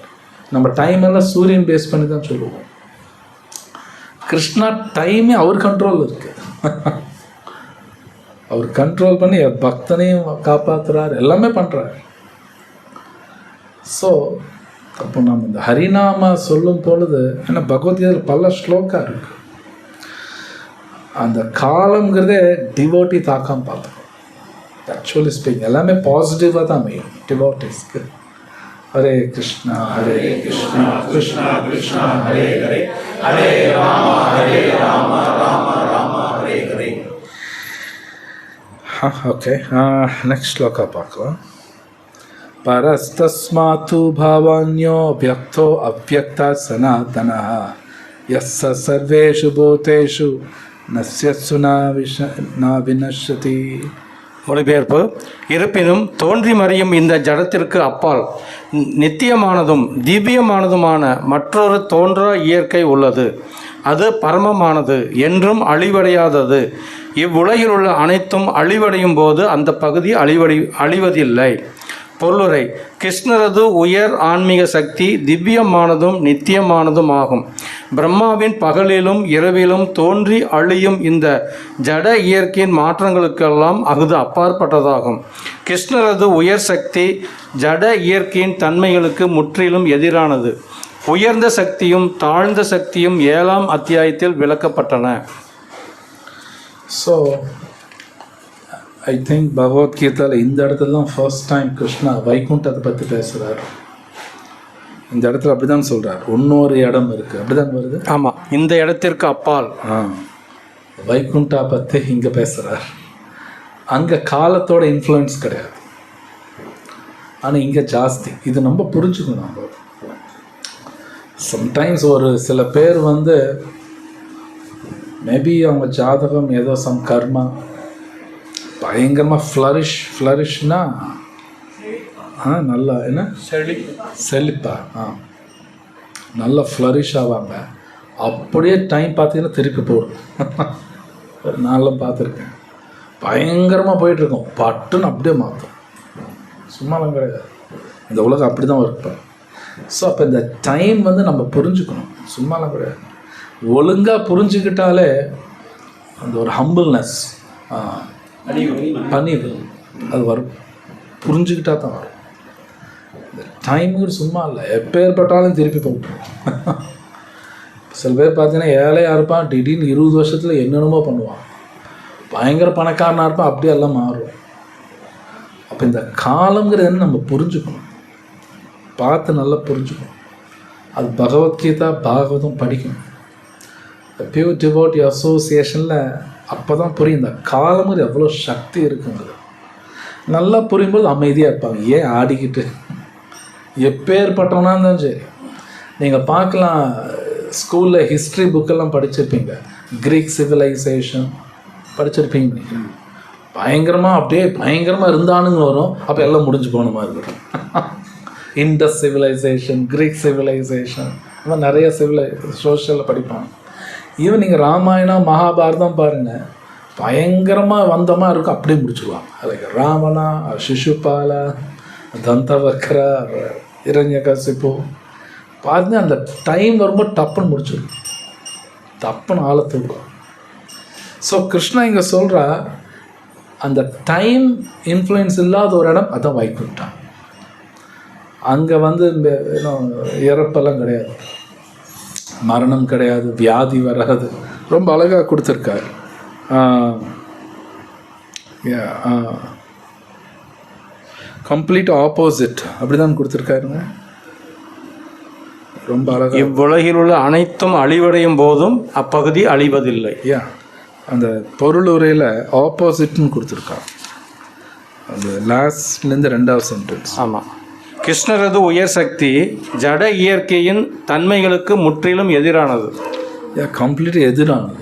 A: நம்ம டைம் எல்லாம் சூரியன் பேஸ் பண்ணி தான் சொல்லுவோம். கிருஷ்ணா டைமே அவர் கண்ட்ரோல் இருக்குது. அவர் கண்ட்ரோல் பண்ணி பக்தனையும் காப்பாற்றுறார், எல்லாமே பண்ணுறார். ஸோ அப்போ நம்ம இந்த ஹரிநாமா சொல்லும் பொழுது, ஏன்னா பகவத்கீதையில் பல ஸ்லோக்கா இருக்கு. அந்த காலங்கிறதே டிவோட்டி தாக்கம் பார்த்துக்கணும். ஆக்சுவலி ஸ்பீக்கிங் எல்லாமே பாசிட்டிவாக தான் அமையும் டிவோட்டிஸ்க்கு. ஹரே கிருஷ்ணா ஹரே கிருஷ்ணா கிருஷ்ணா கிருஷ்ணா ஹரே ஹரே, ஹரே ராம ராம ராம ஹரே ஹரே. ஓகே, நெக்ஸ்ட் ஸ்லோக்கா பார்க்கலாம். பரஸ்தஸ்மாத்து பாவான்யோ வியக்தோ அவ்யக்தா சனாதனः யஸ்ஸ சர்வேஷு பூதேஷு நஸ்யத்சு ந விநஷ்யதி.
C: மொழிபெயர்ப்பு: இருப்பினும் தோன்றி மறையும் இந்த ஜடத்திற்கு அப்பால் நித்தியமானதும் திவ்யமானதுமான மற்றொரு தோன்றா இயற்கை உள்ளது. அது பரமமானது, என்றும் அழிவடையாதது. இவ்வுலகில் உள்ள அனைத்தும் அழிவடையும் போது அந்த பகுதி அழிவதில்லை. பொருளுரை: கிருஷ்ணரது உயர் ஆன்மீக சக்தி திவ்யமானதும் நித்தியமானதும் ஆகும். பிரம்மாவின் பகலிலும் இரவிலும் தோன்றி அழியும் இந்த ஜட இயற்கையின் மாற்றங்களுக்கெல்லாம் அகுது அப்பாற்பட்டதாகும். கிருஷ்ணரது உயர் சக்தி ஜட இயற்கையின் தன்மைகளுக்கு முற்றிலும் எதிரானது. உயர்ந்த சக்தியும் தாழ்ந்த சக்தியும் 7ஆம் அத்தியாயத்தில் விளக்கப்பட்டன.
A: ஸோ ஐ திங்க் பகவத்கீதையில் இந்த இடத்துல தான் ஃபர்ஸ்ட் டைம் கிருஷ்ணா வைகுண்டத்தை பற்றி பேசுகிறார். இந்த இடத்துல அப்படி தான் சொல்கிறார், இன்னொரு இடம் இருக்குது, அப்படி தான் வருது.
C: ஆமாம், இந்த இடத்திற்கு அப்பால்
A: வைகுண்டா பற்றி இங்கே பேசுகிறார். அங்கே காலத்தோட இன்ஃப்ளூயன்ஸ் கிடையாது, ஆனால் இங்கே ஜாஸ்தி. இது நம்ம புரிஞ்சுக்கணும். நம்ம சம்டைம்ஸ் ஒரு சில பேர் வந்து மேபி அவங்க ஜாதகம் ஏதோ சம் கர்மா பயங்கரமாக ஃப்ளரிஷ்னா நல்லா என்ன செழிப்பா நல்லா ஃப்ளரிஷ் ஆவாங்க. அப்படியே டைம் பார்த்தீங்கன்னா திருப்பி போடும். நான்லாம் பார்த்துருக்கேன், பயங்கரமாக போயிட்டுருக்கோம், பட்டுன்னு அப்படியே மாற்றும். சும்மாலாம் கிடையாது, இந்த உலகம் அப்படி தான் இருப்பேன். ஸோ அப்போ இந்த டைம் வந்து நம்ம புரிஞ்சுக்கணும், சும்மாலாம் கிடையாது. ஒழுங்காக புரிஞ்சுக்கிட்டாலே அந்த ஒரு ஹம்பிள்னஸ் பணிவு அது வரும், புரிஞ்சுக்கிட்டா தான் வரும். இந்த டைமுக்கு சும்மா இல்லை, எப்பேற்பட்டாலும் திருப்பி போட்டுரும். சில பேர் பார்த்தீங்கன்னா ஏழையாக இருப்பான், திடீர்னு 20 வருஷத்தில் என்னென்னமோ பண்ணுவான், பயங்கர பணக்காரனாக இருப்பான், அப்படியே எல்லாம் மாறும். அப்போ இந்த காலங்கிறது நம்ம புரிஞ்சுக்கணும், பார்த்து நல்லா புரிஞ்சுக்கணும். அது பகவத்கீதா பாகவதம் படிக்கணும். பியூர் டிவோட்டி அசோசியேஷனில் அப்போ தான் புரியும் இந்த காலங்கிறது எவ்வளோ சக்தி இருக்குங்கிறது. நல்லா புரியும்போது அமைதியாக இருப்பாங்க. ஏன் ஆடிக்கிட்டு எப்பேற்பட்டவனா இருந்தாலும் சரி. நீங்கள் பார்க்கலாம், ஸ்கூலில் ஹிஸ்ட்ரி புக்கெல்லாம் படிச்சிருப்பீங்க, கிரீக் சிவிலைசேஷன் படிச்சிருப்பீங்க. நீங்கள் பயங்கரமாக அப்படியே பயங்கரமாக இருந்தானுங்க வரும், அப்போ எல்லாம் முடிஞ்சு போன மாதிரி இருக்கும். இண்டஸ் சிவிலைசேஷன், கிரீக் சிவிலைசேஷன், இந்த மாதிரி நிறைய சோஷியலில் படிப்பாங்க. ஈவன் நீங்கள் ராமாயணம் மகாபாரதம் பாருங்கள், பயங்கரமாக வந்தமாக இருக்கும், அப்படியே முடிச்சுடுவாங்க. அதுக்கு ராவணா, சிசுபாலா, தந்தவக்ரா, இரண்யகசிப்பு பார்த்து அந்த டைம் வரும்போது டப்புன்னு முடிச்சிடும், டப்புன்னு ஆழத்துக்கும். ஸோ கிருஷ்ணா இங்கே சொல்கிறா, அந்த டைம் இன்ஃப்ளூயன்ஸ் இல்லாத ஒரு இடம் அதான் வைகுண்டம். அங்கே வந்து இந்த இறப்பெல்லாம் கிடையாது, மரணம் கிடையாது, வியாதி வராது. ரொம்ப அழகாக கொடுத்துருக்காரு. கம்ப்ளீட் ஆப்போசிட் அப்படி தான் கொடுத்துருக்காருங்க, ரொம்ப அழகாக.
C: இவ்வுலகில் உள்ள அனைத்தும் அழிவடையும் போதும் அப்பகுதி அழிவதில்லை.
A: அந்த பொருள் உரையில் ஆப்போசிட்னு கொடுத்துருக்கான். அந்த லாஸ்ட்லேருந்து 2வது சென்டென்ஸ்.
C: ஆமாம். கிருஷ்ணரது உயர் சக்தி ஜட இயற்கையின் தன்மைகளுக்கு முற்றிலும் எதிரானது.
A: கம்ப்ளீட் எதிரானது.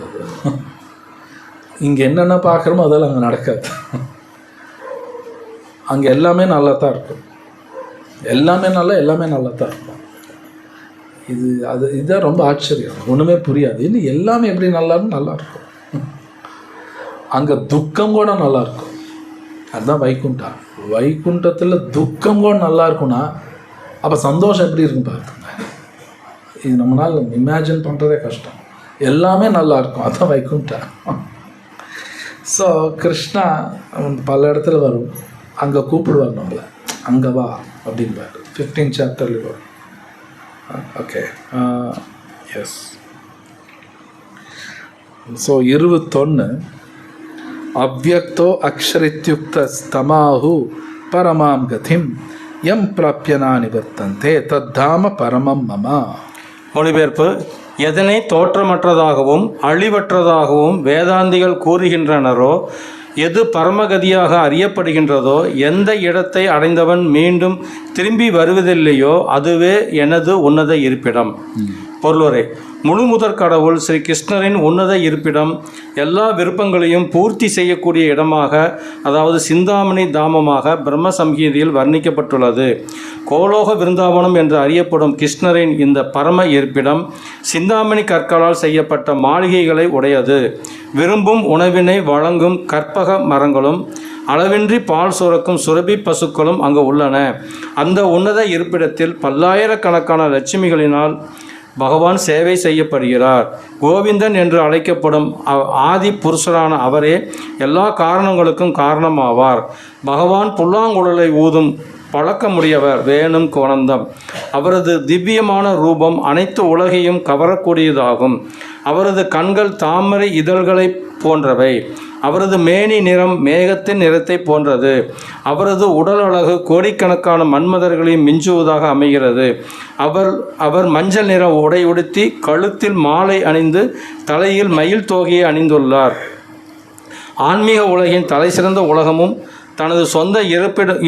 A: இங்கே என்னென்ன பார்க்குறோமோ அதெல்லாம் அங்கே நடக்காது. அங்கே எல்லாமே நல்லா தான் இருக்கும். எல்லாமே நல்லா தான் இருக்கும். இதுதான் ரொம்ப ஆச்சரியம். ஒன்றுமே புரியாது. இன்னும் எல்லாமே எப்படி நல்லா இருக்கும். அங்கே துக்கம் கூட நல்லா இருக்கும். அதுதான் வைகுண்டம். வைகுண்டத்தில் துக்கம் கூட நல்லா இருக்கும்னா அப்போ சந்தோஷம் எப்படி இருக்கும் பார்த்துங்க. இது நம்மளால் இமேஜின் பண்ணுறதே கஷ்டம். எல்லாமே நல்லா இருக்கும். அதுதான் வைகுண்டம். ஸோ கிருஷ்ணா பல இடத்துல வரும். அங்கே கூப்பிடுவார் நம்மளை, அங்கே வா அப்படின்பார். 15th சாப்டர்லேயும் வரும். Okay, yes. ஸோ 21 அவ்யக்தோ அக்ஷரித்யுக்த ஸ்தமாஹு பரமாம் கதிம் எம் பிராப்யனா நிவர்த்தந்தே தத்தாம பரமம் மம.
C: மொழிபெயர்ப்பு: எதனை தோற்றமற்றதாகவும் அழிவற்றதாகவும் வேதாந்திகள் கூறுகின்றனரோ, எது பரமகதியாக அறியப்படுகின்றதோ, எந்த இடத்தை அடைந்தவன் மீண்டும் திரும்பி வருவதில்லையோ அதுவே எனது உன்னத இருப்பிடம். பொருளுரை: முழு முதற் கடவுள் ஸ்ரீ கிருஷ்ணரின் உன்னத இருப்பிடம் எல்லா விருப்பங்களையும் பூர்த்தி செய்யக்கூடிய இடமாக, அதாவது சிந்தாமணி தாமமாக பிரம்ம சம்ஹீதையில் வர்ணிக்கப்பட்டுள்ளது. கோலோக விருந்தாவனம் என்று அறியப்படும் கிருஷ்ணரின் இந்த பரம இருப்பிடம் சிந்தாமணி கற்களால் செய்யப்பட்ட மாளிகைகளை உடையது. விரும்பும் உணவினை வழங்கும் கற்பக மரங்களும் அளவின்றி பால் சுரக்கும் சுரபி பசுக்களும் அங்கு உள்ளன. அந்த உன்னத இருப்பிடத்தில் பல்லாயிரக்கணக்கான லட்சுமிகளினால் பகவான் சேவை செய்யப்படுகிறார். கோவிந்தன் என்று அழைக்கப்படும் ஆதி புருஷரான அவரே எல்லா காரணங்களுக்கும் காரணமாவார். பகவான் புல்லாங்குழலை ஊதும் பழக்கமுடையவர், வேணும் கோணந்தம். அவரது திவ்யமான ரூபம் அனைத்து உலகையும் கவரக்கூடியதாகும். அவரது கண்கள் தாமரை இதழ்களை போன்றவை. அவரது மேனி நிறம் மேகத்தின் நிறத்தை போன்றது. அவரது உடல் அழகு கோடிக்கணக்கான மன்மதர்களையும் மிஞ்சுவதாக அமைகிறது. அவர் மஞ்சள் நிற உடை உடுத்தி கழுத்தில் மாலை அணிந்து தலையில் மயில் தோகையை அணிந்துள்ளார். ஆன்மீக உலகின் தலைசிறந்த உலகமும் தனது சொந்த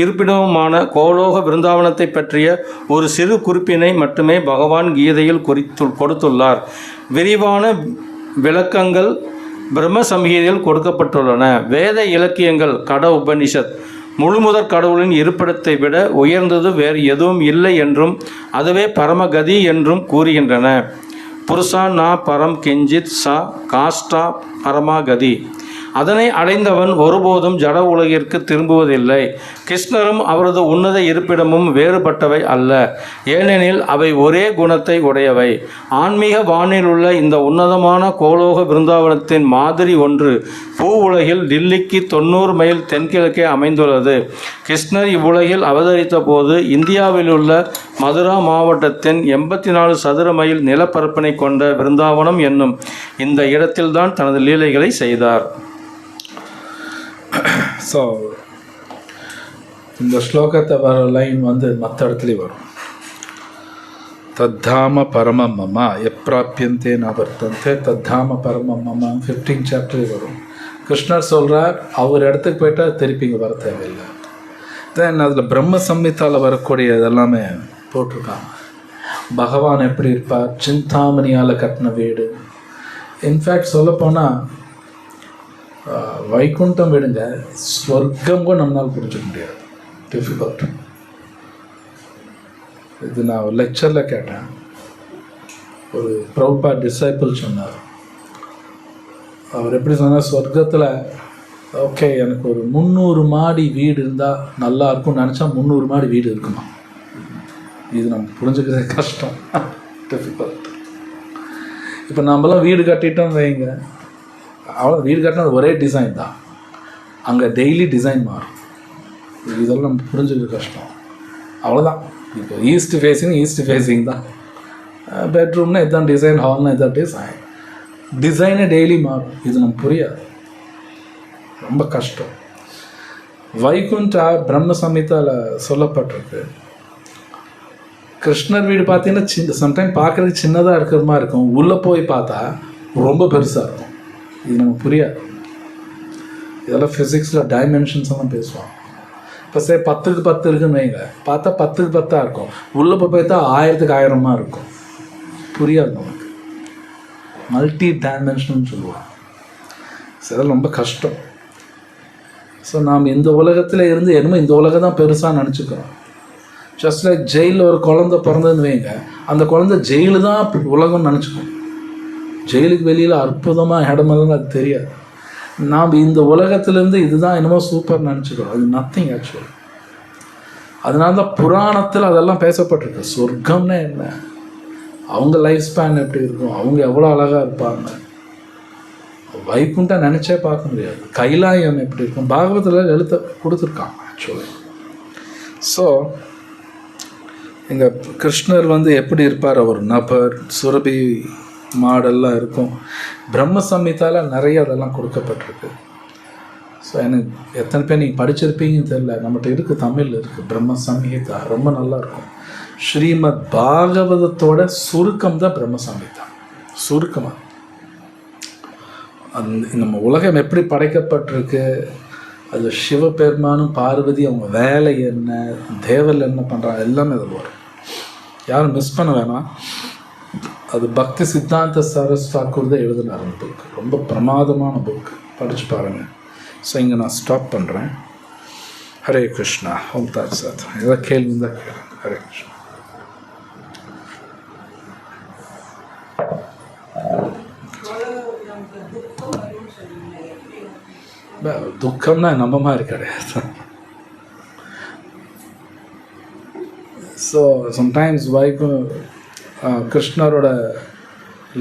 C: இருப்பிடமுமான கோலோக விருந்தாவனத்தை பற்றிய ஒரு சிறு குறிப்பினை மட்டுமே பகவான் கீதையில் கொடுத்துள்ளார். விரிவான விளக்கங்கள் பிரம்ம சம்ஹீதையில் கொடுக்கப்பட்டுள்ளன. வேத இலக்கியங்கள் கட உபனிஷத் முழுமுதற் கடவுளின் இருப்பிடத்தை விட உயர்ந்தது வேறு எதுவும் இல்லை என்றும் அதுவே பரமகதி என்றும் கூறுகின்றன. புருஷா நா பரம் கிஞ்சித் சா காஷ்டா பரமாகதி. அதனை அடைந்தவன் ஒருபோதும் ஜட உலகிற்கு திரும்புவதில்லை. கிருஷ்ணரும் அவரது உன்னத இருப்பிடமும் வேறுபட்டவை அல்ல, ஏனெனில் அவை ஒரே குணத்தை உடையவை. ஆன்மீக வானில் உள்ள இந்த உன்னதமான கோலோக விருந்தாவனத்தின் மாதிரி ஒன்று பூ உலகில் டில்லிக்கு 90 மைல் தென்கிழக்கே அமைந்துள்ளது. கிருஷ்ணர் இவ்வுலகில் அவதரித்த போது இந்தியாவில் உள்ள மதுரா மாவட்டத்தின் 84 சதுர மைல் நிலப்பரப்பினை கொண்ட விருந்தாவனம் என்னும் இந்த இடத்தில்தான் தனது லீலைகளை செய்தார்.
A: ஸோ இந்த ஸ்லோகத்தை வர லைன் மற்ற இடத்துலையும் வரும். தத்தாம பரமம் மம எப்பிராப்பியந்தே நவர்த்தந்தே தத்தாம பரமம் மம 15th சாப்டர்லேயும் வரும். கிருஷ்ணர் சொல்கிறார், அவர் இடத்துக்கு போயிட்டால் திருப்பி இங்கே வர தேவையில்லை. தென் அதில் பிரம்ம சம்ஹிதாவில் வரக்கூடிய இதெல்லாமே போட்டிருக்காங்க. பகவான் எப்படி இருப்பார், சிந்தாமணியால் கட்டின வீடு. இன்ஃபேக்ட் சொல்லப்போனால் வைகுண்டம் விடுங்க, ஸ்வர்க்கம் கூட நம்மளால் புரிஞ்சுக்க முடியாது. டிஃபிகல்ட். இது நான் ஒரு லெக்சரில் கேட்டேன். ஒரு பிரபுபாத் டிசைபிள் சொன்னார். அவர் எப்படி சொன்னார், சொர்க்கத்தில் ஓகே எனக்கு ஒரு 300 மாடி வீடு இருந்தால் நல்லா இருக்கும்னு நினச்சா 300 மாடி வீடு இருக்குமா? இது நம்ம புரிஞ்சுக்கிறதே கஷ்டம். டிஃபிகல்ட். இப்போ நம்மளாம் வீடு கட்டிட்டோம் வைங்க, அவ்வளோ வீடு கட்டினா ஒரே டிசைன் தான், அங்கே டெய்லி டிசைன் மாறும். இதெல்லாம் நம்ம புரிஞ்சுக்க கஷ்டம். அவ்வளோதான். இப்போ ஈஸ்ட் ஃபேஸிங் தான். பெட்ரூம்னா இதுதான் டிசைன், ஹால்னா இதுதான் டிசைன். டிசைனே டெய்லி மாறும். இது நம்ம புரியாது, ரொம்ப கஷ்டம். வைகுண்டா பிரம்ம சம்ஹிதாவில் சொல்லப்பட்டிருக்கு. கிருஷ்ணர் வீடு பார்த்தீங்கன்னா சம்டைம் பார்க்குறதுக்கு சின்னதாக இருக்கிற மாதிரி இருக்கும். உள்ளே போய் பார்த்தா ரொம்ப பெருசாக இருக்கும். இது நமக்கு புரியாது. இதெல்லாம் ஃபிசிக்ஸில் டைமென்ஷன்ஸ் எல்லாம் பேசுவாங்க. இப்போ சரி 10க்கு 10 இருக்குன்னு வைங்க, பார்த்தா 10க்கு 10 இருக்கும், உள்ளே போய் பார்த்தா 1000க்கு 1000 இருக்கும். புரியாது நமக்கு. மல்டி டைமென்ஷன் சொல்லுவாங்க. இதெல்லாம் ரொம்ப கஷ்டம். ஸோ நாம் இந்த உலகத்தில் இருந்து என்னமோ இந்த உலகம் தான் பெருசாக நினச்சிக்கிறோம். ஜஸ்ட் லைக் ஜெயிலில் ஒரு குழந்தை பிறந்ததுன்னு வைங்க, அந்த குழந்தை ஜெயிலு தான் உலகம்னு நினச்சிக்கணும். ஜெயிலுக்கு வெளியில் அற்புதமாக இடமெல்லாம் அது தெரியாது. நாம் இந்த உலகத்திலேருந்து இதுதான் என்னமோ சூப்பர் நினச்சிக்கிறோம். அது நத்திங் ஆக்சுவலி. அதனால தான் புராணத்தில் அதெல்லாம் பேசப்பட்டிருக்கு. சொர்க்கம்னா என்ன, அவங்க லைஃப் ஸ்பேன் எப்படி இருக்கும், அவங்க எவ்வளோ அழகாக இருப்பாங்க, வைகுண்டம் நினச்சே பார்க்க முடியாது, கைலாயம் எப்படி இருக்கும், பாகவத்தில் எழுத்த கொடுத்துருக்காங்க ஆக்சுவலி. ஸோ எங்கள் கிருஷ்ணர் எப்படி இருப்பார், அவர் நபர் சுரபி மாடெல்லாம் இருக்கும். பிரம்ம சம்ஹிதாவில் நிறைய அதெல்லாம் கொடுக்கப்பட்டிருக்கு. ஸோ எனக்கு எத்தனை பேர் நீங்கள் படிச்சிருப்பீங்கன்னு தெரியல, நம்மகிட்ட இருக்குது, தமிழில் இருக்குது பிரம்ம சம்ஹிதா, ரொம்ப நல்லாயிருக்கும். ஸ்ரீமத் பாகவதத்தோட சுருக்கம் தான் பிரம்ம சம்ஹிதா. சுருக்கமாக நம்ம உலகம் எப்படி படைக்கப்பட்டிருக்கு, அது சிவபெருமானும் பார்வதி அவங்க வேலை என்ன, தேவல் என்ன பண்ணுறாங்க, எல்லாமே அதில் வரும். யாரும் மிஸ் பண்ண வேணாம். அது பக்தி சித்தாந்த சரஸ் தாக்கூர் தான் எழுதினார் அந்த புக். ரொம்ப பிரமாதமான புக், படித்து பாருங்கள். ஸோ இங்கே நான் ஸ்டாப் பண்ணுறேன். ஹரே கிருஷ்ணா. ஓம் தாத் சாத். ஏதாவது கேள்வி தான் கேளுங்க. ஹரே கிருஷ்ணா. துக்கம்னா நம்ம மாதிரி கிடையாது. ஸோ சம்டைம்ஸ் கிருஷ்ணரோட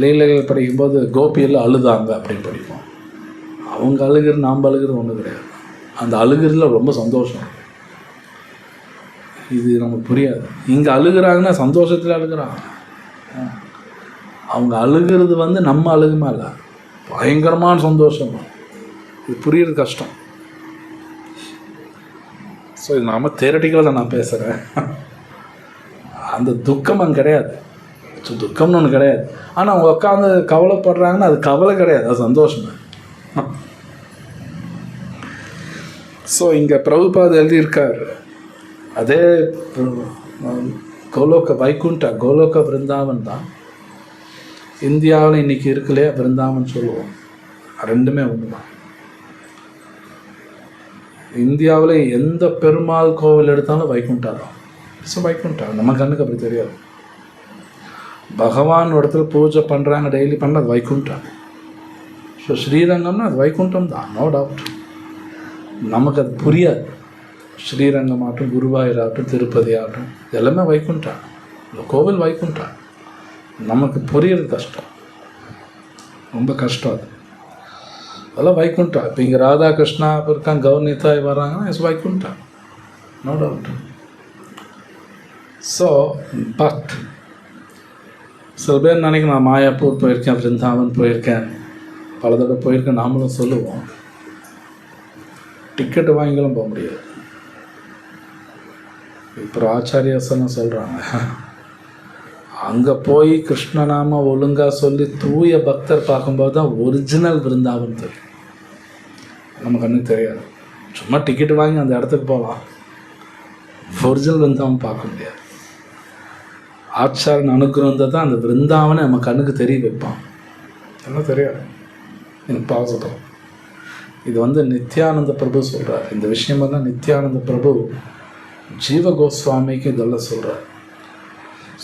A: லீலைகள் படிக்கும்போது கோபியெல்லாம் அழுதாங்க அப்படின்னு படிப்போம். அவங்க அழுகிறது நாம் அழுகிறது ஒன்றும் கிடையாது. அந்த அழுகிறதுல ரொம்ப சந்தோஷம். இது நமக்கு புரியாது. இங்கே அழுகிறாங்கன்னா சந்தோஷத்தில் அழுகிறாங்க. அவங்க அழுகிறது நம்ம அழுகுமா இல்லை, பயங்கரமான சந்தோஷம். இது புரியுறது கஷ்டம். ஸோ இது நாம் தியரட்டிக்கலாக தான் நான் பேசுகிறேன். அந்த துக்கம் அங்கே கிடையாது. ஸோ துக்கம்னு ஒன்று கிடையாது. ஆனால் அவங்க உட்காந்து கவலைப்படுறாங்கன்னா அது கவலை கிடையாது, அது சந்தோஷம். ஸோ இங்கே பிரபுபாத் எழுதியிருக்கார், அதே கோலோக விருந்தாவன் தான் இந்தியாவில் இன்றைக்கி இருக்குல்லையா விருந்தாவன் சொல்லுவோம். ரெண்டுமே ஒன்று தான். இந்தியாவில் எந்த பெருமாள் கோவில் எடுத்தாலும் வைகுண்டா தான். ஸோ வைகுண்டா நம்ம கண்ணுக்கு அப்படி தெரியாது. பகவான் இடத்துல பூஜை பண்ணுறாங்க, டெய்லி பண்ண அது வைகுண்டா. ஸோ ஸ்ரீரங்கம்னா அது வைகுண்டம் தான், நோ டவுட். நமக்கு அது புரியாது. ஸ்ரீரங்கம் ஆகட்டும், குருவாயூர் ஆகட்டும், திருப்பதி ஆகட்டும், எல்லாமே வைகுண்டா. இந்த கோவில் வைகுண்டா. நமக்கு புரியுறது கஷ்டம், ரொம்ப கஷ்டம். அது அதெல்லாம் வைகுண்டா. இப்போ இங்கே ராதாகிருஷ்ணா இருக்காங்க, கௌர்னிதாய் வராங்கன்னா it's Vaikuntha, no doubt. So but சில பேர் நினைக்கிறேன், நான் மாயாப்பூர் போயிருக்கேன், விருந்தாவன் போயிருக்கேன், பல தடவை போயிருக்கேன். நாமளும் சொல்லுவோம், டிக்கெட்டு வாங்கிலாம் போக முடியாது. இப்போ ஆச்சாரியாசனம் சொல்கிறாங்க, அங்கே போய் கிருஷ்ணநாம ஒழுங்காக சொல்லி தூய பக்தர் பார்க்கும்போது தான் ஒரிஜினல் விருந்தாவன் தெரியும். நம்ம கண்ணுக்கு தெரியாது. சும்மா டிக்கெட்டு வாங்கி அந்த இடத்துக்கு போகலாம், ஒரிஜினல் விருந்தாவன் பார்க்க முடியாது. ஆச்சாரன் அனுகிரகம் தான் அந்த விருந்தாவனை நம்ம கண்ணுக்கு தெரிய வைப்பான். என்ன தெரியாது, இம்பாசிபிள். இது நித்யானந்த பிரபு சொல்கிறார். இந்த விஷயமெல்லாம் நித்யானந்த பிரபு ஜீவ கோஸ்வாமிக்கு இதெல்லாம் சொல்கிறார்.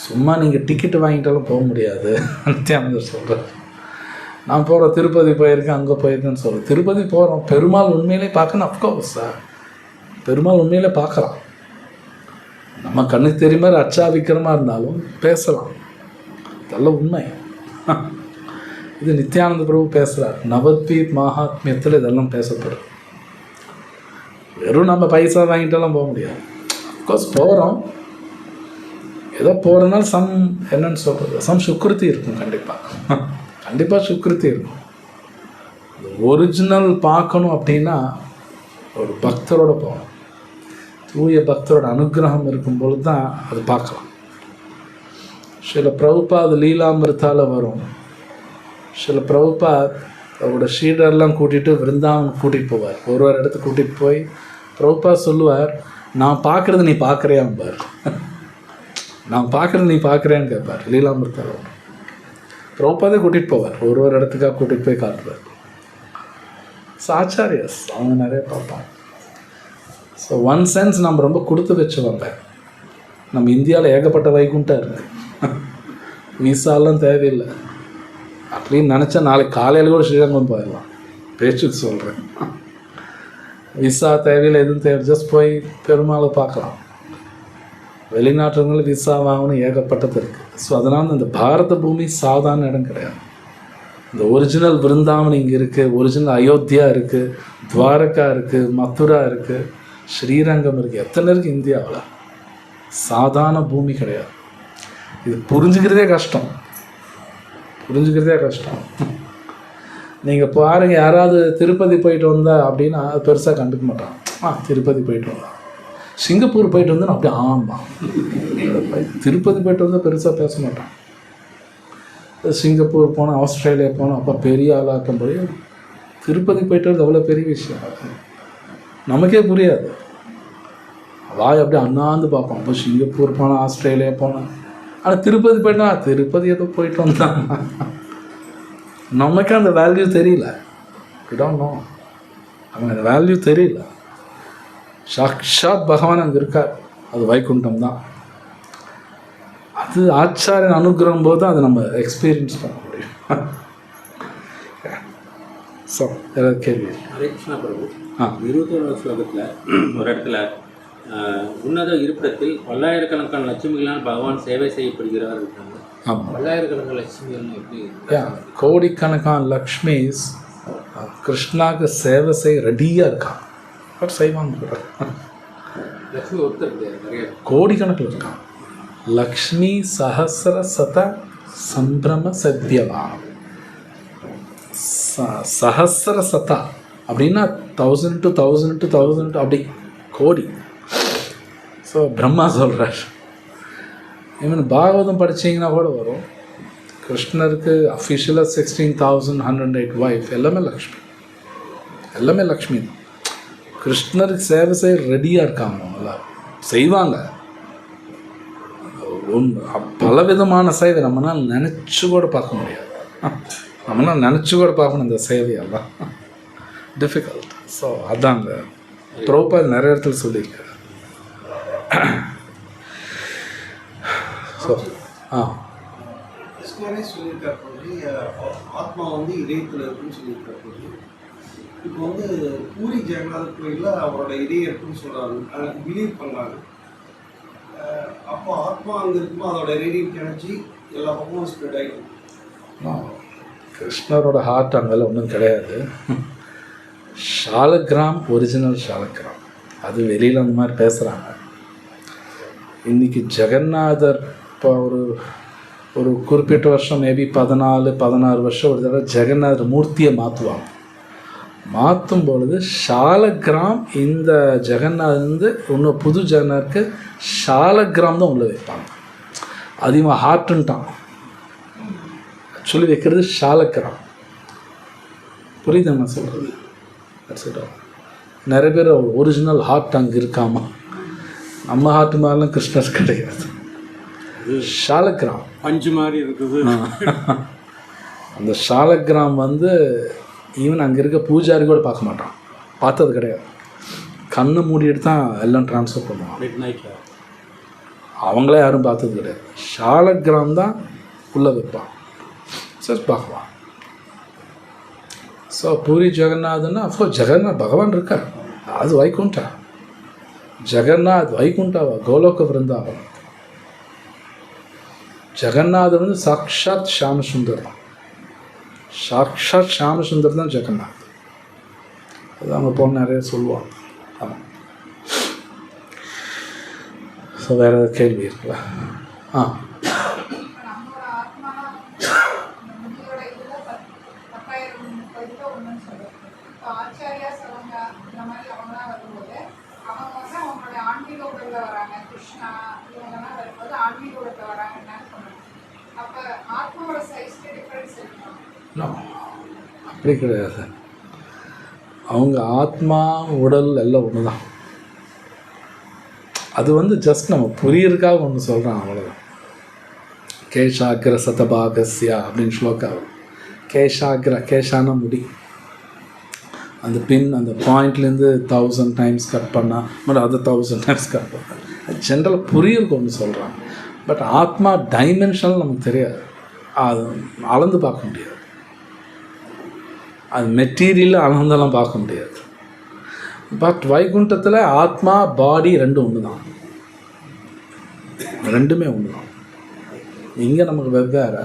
A: சும்மா நீங்கள் டிக்கெட்டு வாங்கிட்டாலும் போக முடியாது, நித்யானந்தர் சொல்கிறார். நான் போகிற திருப்பதி போயிருக்கேன், அங்கே போயிருக்கேன்னு சொல்கிறேன். திருப்பதி போகிறோம், பெருமாள் உண்மையிலே பார்க்கணும். அஃப்கோர்ஸ் சார், பெருமாள் உண்மையிலே பார்க்கலாம். நம்ம கண்ணுக்கு தெரியும் மாதிரி அச்சா விக்கிரமாக இருந்தாலும் பேசலாம், இதெல்லாம் உண்மை. இது நித்யானந்த பிரபு பேசுகிறார். நவத்வீப் மகாத்மியத்தில் இதெல்லாம் பேசப்படும். வெறும் நம்ம பைசா வாங்கிட்டாலும் போக முடியாது. அஃப்கோர்ஸ் போகிறோம், ஏதோ போகிறதுனால என்னன்னு சொல்கிறது, சுக்ருதி இருக்கும். கண்டிப்பாக சுக்ருதி இருக்கும். ஒரிஜினல் பார்க்கணும் அப்படின்னா ஒரு பக்தரோட போகணும். தூய பக்தரோட அனுகிரகம் இருக்கும்பொழுது தான் அது பார்க்கலாம். சில பிரபுபாத் லீலாமிருத்தால் வரும், சில பிரபுபாத் அவரோட ஷீடர்லாம் கூட்டிகிட்டு விருந்தாவன் கூட்டிகிட்டு போவார். ஒரு இடத்துக்கு கூட்டிகிட்டு போய் பிரபுபா சொல்லுவார், நான் பார்க்குறது நீ பார்க்குறியாம்பார். நான் பார்க்குறது நீ பார்க்குறேன்னு கேட்பார். லீலாமிருத்தர் பிரபுபாதே கூட்டிகிட்டு போவார். ஒரு இடத்துக்காக கூட்டிகிட்டு போய் காட்டுவார். ஸோ ஆச்சாரியஸ் அவங்க நிறைய பார்ப்பாங்க. ஸோ ஒன் சென்ஸ் நம்ம ரொம்ப கொடுத்து வச்சுவாங்க. நம்ம இந்தியாவில் ஏகப்பட்ட வைகுண்டம் இருக்குது. விசாலாம் தேவையில்லை. அப்படின்னு நினச்சா நாளைக்கு காலையில் கூட ஸ்ரீரங்கம் போயிடலாம். பேச்சுக்கு சொல்கிறேன். விசா தேவையில்லை, எதுவும் தேவை, ஜஸ்ட் போய் பெருமாளை பார்க்கலாம். வெளிநாட்டுகளும் விசா வாங்கணும் ஏகப்பட்டது இருக்குது. ஸோ அதனால் இந்த பாரத பூமி சாதாரண இடம் கிடையாது. இந்த ஒரிஜினல் விருந்தாவன் இங்கே இருக்குது, ஒரிஜினல் அயோத்தியா இருக்குது, துவாரகா இருக்குது, மதுரா இருக்குது, ஸ்ரீரங்கம் இருக்குது, எத்தனை இருக்குது இந்தியாவில். சாதாரண பூமி கிடையாது. இது புரிஞ்சுக்கிறதே கஷ்டம். நீங்கள் பாருங்கள், யாராவது திருப்பதி போயிட்டு வந்தா அப்படின்னா அது பெருசாக கண்டுக்க மாட்டான். திருப்பதி போயிட்டு வந்தான், சிங்கப்பூர் போயிட்டு வந்தேன் அப்படியே ஆமாம். திருப்பதி போயிட்டு வந்தால் பெருசாக பேச மாட்டான். சிங்கப்பூர் போனால், ஆஸ்திரேலியா போனால் அப்போ பெரிய ஆளாக்கும் போய் திருப்பதி போயிட்டு வந்து அவ்வளோ பெரிய விஷயம். நமக்கே புரியாது. வாய் அப்படியே அண்ணாந்து பார்ப்போம். அப்போ சிங்கப்பூர் போனால், ஆஸ்திரேலியா போனால், ஆனால் திருப்பதி போயிட்டா திருப்பதி ஏதோ போயிட்டு வந்தாங்க. நமக்கு அந்த வேல்யூ தெரியல. நோ, நமக்கு அந்த வேல்யூ தெரியல. சாக்ஷாத் பகவான் அங்கே இருக்கார். அது வைகுண்டம் தான். அது ஆச்சாரியன் அனுகிரகம் போது அதை நம்ம எக்ஸ்பீரியன்ஸ் பண்ண முடியும். ஸோ ஏதாவது கேள்வி?
D: ஹரே கிருஷ்ணா பிரபு. 21 ஸ்லோகத்தில் ஒரு இடத்துல உன்னத இருப்பிடத்தில் பல்லாயிரக்கணக்கான லட்சுமிகளால் பகவான் சேவை செய்யப்படுகிறார் இருக்காங்க.
A: ஆமாம்,
D: பல்லாயிரக்கணக்கான லட்சுமிகள்னு எப்படி?
A: கோடிக்கணக்கான லக்ஷ்மிஸ் கிருஷ்ணாவுக்கு சேவை செய்ய ரெடியாக இருக்கான். பட் செய்வாங்க.
D: லட்சுமி ஒருத்தர் கிடையாது, நிறைய
A: கோடிக்கணக்கில் இருக்கான். லக்ஷ்மி சஹசிர சத சம்பிரம சத்யவா. சஹசிர சதா அப்படின்னா 1000 to 1000 to 1000 அப்படி கோடி. ஸோ பிரம்மா சொல்கிறார். ஈவன் பாகவதம் படித்தீங்கன்னா கூட வரும். கிருஷ்ணருக்கு அஃபிஷியலாக 16,108 வைஃப், எல்லாமே லக்ஷ்மி, எல்லாமே லக்ஷ்மி தான். கிருஷ்ணருக்கு சேவை செய்ய ரெடியாக இருக்காங்க. நல்லா செய்வாங்க. பலவிதமான சேவை நம்மளால் நினச்சி கூட பார்க்க முடியாது. நம்மளால் நினச்சி கூட பார்க்கணும் இந்த சேவையெல்லாம். டிஃபிகல்ட். ஸோ அதாங்க பிரபுபாத் நிறைய இடத்துல சொல்லியிருக்காரு. ஸோ
E: கிருஷ்ணரே சொல்லியிருக்கார் போது ஆத்மா வந்து இதயத்தில் இருக்குன்னு சொல்லியிருக்கார் போது, இப்போ வந்து பூரி ஜெகநாதர் கோயிலில் அவரோட இதயம் இருக்குன்னு சொல்கிறாங்க, பிலீவ் பண்ணுறாங்க. அப்போ ஆத்மா அங்கே இருக்கும்போது அதோட ரேடியன் கிணச்சி எல்லா பக்கமும் ஸ்ப்ரெட் ஆகிடும்.
A: கிருஷ்ணரோட ஹார்ட் அங்கெல்லாம் ஒன்றும் கிடையாது. ஷாலகிராம் ஒரிஜினல் ஷாலகிராம். அது வெளியில் அந்த மாதிரி பேசுகிறாங்க. இன்றைக்கி ஜெகநாதர் இப்போ ஒரு குறிப்பிட்ட வருஷம், மேபி 14-16 வருஷம் ஒரு தடவை ஜெகநாதர் மூர்த்தியை மாற்றும் பொழுது ஷாலகிராம் இந்த ஜெகநாதர் வந்து இன்னும் புது ஜெகநாதருக்கு ஷாலகிராம் தான் உள்ள வைப்பாங்க. அதிகமாக ஹார்ட்டுன்ட்டான் ஆக்சுவலி வைக்கிறது ஷாலகிராம். புரியுது நான் சொல்கிறது? நிறைய பேர் ஒரிஜினல் ஹார்ட் அங்கே இருக்காமா. நம்ம ஹார்ட் மாதிரிலாம் கிருஷ்ணர் கிடையாது. ஷாலகிராம்
D: பஞ்சு மாதிரி இருக்குது.
A: அந்த ஷாலகிராம் வந்து ஈவன் அங்கே இருக்க பூஜாரி கூட பார்க்க மாட்டான், பார்த்தது கிடையாது. கண்ணு மூடிட்டு தான் எல்லாம் ட்ரான்ஸ்ஃபர் பண்ணுவான்.
D: மிட் நைட்டில்
A: அவங்களே யாரும் பார்த்தது கிடையாது. ஷாலகிராம் தான் உள்ளே வைப்பான். சரி பார்க்கலாம். ஸோ பூரி ஜெகநாதன்னா அஃப்கோர்ஸ் ஜெகநாத் பகவான் இருக்கார். அது வைகுண்டா. ஜெகநாத் வைகுண்டாவா, கோலோக விருந்தாவன். ஜெகநாதர் வந்து சாக்ஷாத் ஷாமசுந்தர் தான். சாக்ஷாத் ஷாமசுந்தர் தான் ஜெகநாத். அது அவங்க போன நிறைய சொல்லுவாங்க. ஆமாம். ஸோ வேறு ஏதாவது கேள்வி இருக்குல்ல? அப்படி கிடையாது. அவங்க ஆத்மா உடல் எல்லாம் ஒன்று தான். அது வந்து ஜஸ்ட் நம்ம புரியறதுக்காக ஒன்று சொல்கிறான், அவ்வளோதான். கேஷாகிர சதபாகஸ்யா அப்படின்னு ஸ்லோகா வரும். கேஷாகிர, கேஷான முடி, அந்த பின் அந்த பாயிண்ட்லேருந்து 1000 டைம்ஸ் கட் பண்ணால் பட் அது 1000 டைம்ஸ் கட் பண்ணால் ஜென்ரலாக புரியறதுக்கு ஒன்று சொல்கிறான். பட் ஆத்மா டைமென்ஷனல் நமக்கு தெரியாது, அது அளந்து பார்க்க முடியாது, அது மெட்டீரியலில் அளந்தெல்லாம் பார்க்க முடியாது. பட் வைகுண்டத்தில் ஆத்மா பாடி ரெண்டும் ஒன்று தான், ரெண்டுமே ஒன்று தான். இங்கே நமக்கு வெவ்வேறு,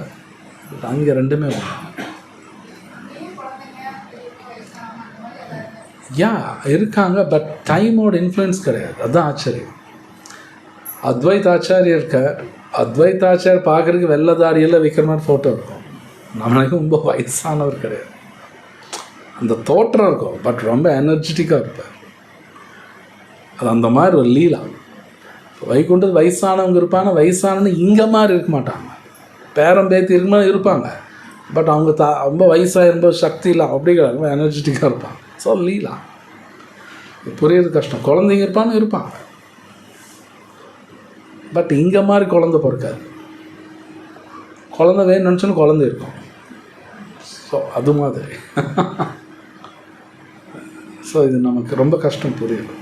A: பட் அங்கே ரெண்டுமே ஒன்று. இருக்காங்க, பட் டைமோட இன்ஃப்ளூயன்ஸ் கிடையாது. அதுதான் ஆச்சரியம். அத்வைதாச்சாரியர் இருக்கார். அத்வைதாச்சாரியர் பார்க்குறதுக்கு வெள்ளதாரியெல்லாம் வைக்கிற மாதிரி ஃபோட்டோ இருக்கும். நம்மளுக்கு ரொம்ப வயசானவர் கிடையாது, அந்த தோற்றம் இருக்கும், பட் ரொம்ப எனர்ஜெட்டிக்காக இருப்பார். அது அந்த மாதிரி ஒரு லீலா. வைகுண்டது வயசானவங்க இருப்பாங்க, வயசானவங்க இங்கே மாதிரி இருக்க மாட்டாங்க, பேரம் பேத்தி இருக்குமா இருப்பாங்க, பட் அவங்க ரொம்ப வயசாக இருக்கும்போது சக்தி இல்லை, அப்படி கிடையாது, ரொம்ப எனர்ஜெட்டிக்காக இருப்பாங்க. ஸோ லீலா புரியுறது கஷ்டம். குழந்தைங்க இருப்பாங்க, பட் இங்கே மாதிரி குழந்தை பிறக்காது. குழந்தை வேணும்னு நினச்சோன்னு குழந்தை இருக்கும். ஸோ அது மாதிரி. ஸோ இது நமக்கு ரொம்ப கஷ்டம் புரியுது.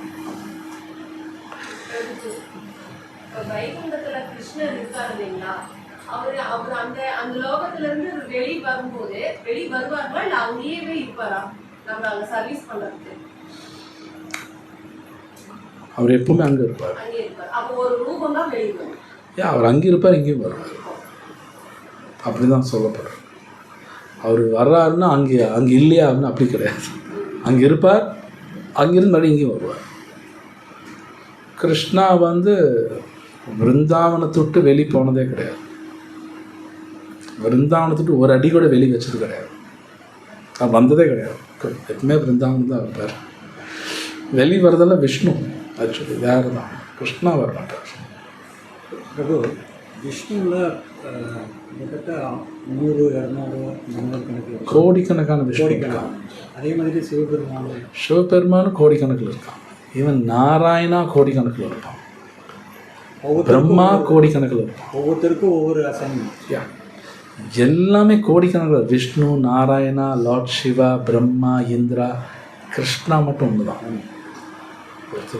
F: வைகுண்டத்துல கிருஷ்ணர் இருக்காரு இல்லைங்களா, அவர் அந்த லோகத்துல இருந்து வெளி வரும்போது வெளி வருவார்களா இல்ல அங்கேயே இருப்பாரா? நம்ம அங்க சர்வீஸ் பண்றதுக்கு
A: அவர் எப்பவுமே அங்கே இருப்பார்.
F: அங்கே இருப்பார். அப்போ ஒரு ரூபம் தான் வெளியே வரும்.
A: அவர் அங்கே இருப்பார், இங்கேயும் வருவார். அப்படி தான் சொல்லப்படுறார். அவர் வர்றாருன்னா அங்கே இல்லையா அப்படின்னு அப்படி கிடையாது. அங்கே இருப்பார், அங்கிருந்து மறுபடியும் இங்கேயும் வருவார். கிருஷ்ணா வந்து விருந்தாவனத்தை விட்டு வெளியே போனதே கிடையாது. விருந்தாவனத்தை விட்டு ஒரு அடி கூட வெளியே வச்சது கிடையாது. அது வந்ததே கிடையாது. எப்பவுமே விருந்தாவனம் தான் இருப்பார். வெளியே வரதெல்லாம் விஷ்ணு, ஆக்சுவலி வேறு தான். கிருஷ்ணா வர மாட்டார்.
G: பிரபு, விஷ்ணுவில் கிட்டத்தட்ட 100, 200, 300 கணக்கில்
A: கோடிக்கணக்கான விஷ்ணு.
G: அதே மாதிரி
A: சிவபெருமானும் கோடிக்கணக்கில் இருக்கான். ஈவன் நாராயணா கோடிக்கணக்கில் இருப்பான், பிரம்மா கோடிக்கணக்கில் இருப்பான்.
G: ஒவ்வொருத்தருக்கும் ஒவ்வொரு அசைன்மெண்ட்,
A: எல்லாமே கோடிக்கணக்கில். விஷ்ணு, நாராயணா, லார்ட் சிவா, பிரம்மா, இந்திரா. கிருஷ்ணா மட்டும் ஒன்று தான்,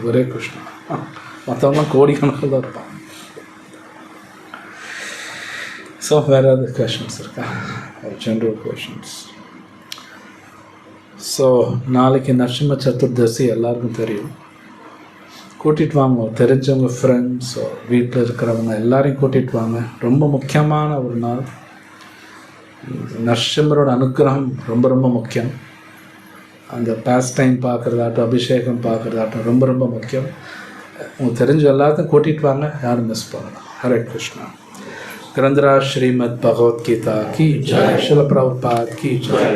A: ஒரே கிருஷ்ணா. மற்றவங்களாம் கோடிக்கணக்கில் தான் இருப்பான். ஸோ வேறு ஏதாவது கொஷின்ஸ் இருக்கா? ஒரு ஜென்ரல் கொஷின்ஸ். ஸோ நாளைக்கு நரசிம்ம சதுர்தசி எல்லாருக்கும் தெரியும். கூட்டிகிட்டு வாங்க, தெரிஞ்சவங்க, ஃப்ரெண்ட்ஸ், வீட்டில் இருக்கிறவங்க எல்லாரையும் கூட்டிகிட்டு வாங்க. ரொம்ப முக்கியமான ஒரு நாள். நரசிம்மரோட அனுக்கிரகம் ரொம்ப ரொம்ப முக்கியம். அந்த பாஸ்ட் டைம் பார்க்குறதாட்டும், அபிஷேகம் பார்க்குறதாட்டும் ரொம்ப ரொம்ப முக்கியம். உங்களுக்கு தெரிஞ்ச எல்லாத்தையும் கூட்டிகிட்டு வாங்க, யாரும் மிஸ் பண்ணலாம். ஹரே கிருஷ்ணா. ग्रंथराज श्रीमद् भगवत गीता की जय, श्रील प्रभुपाद की जय.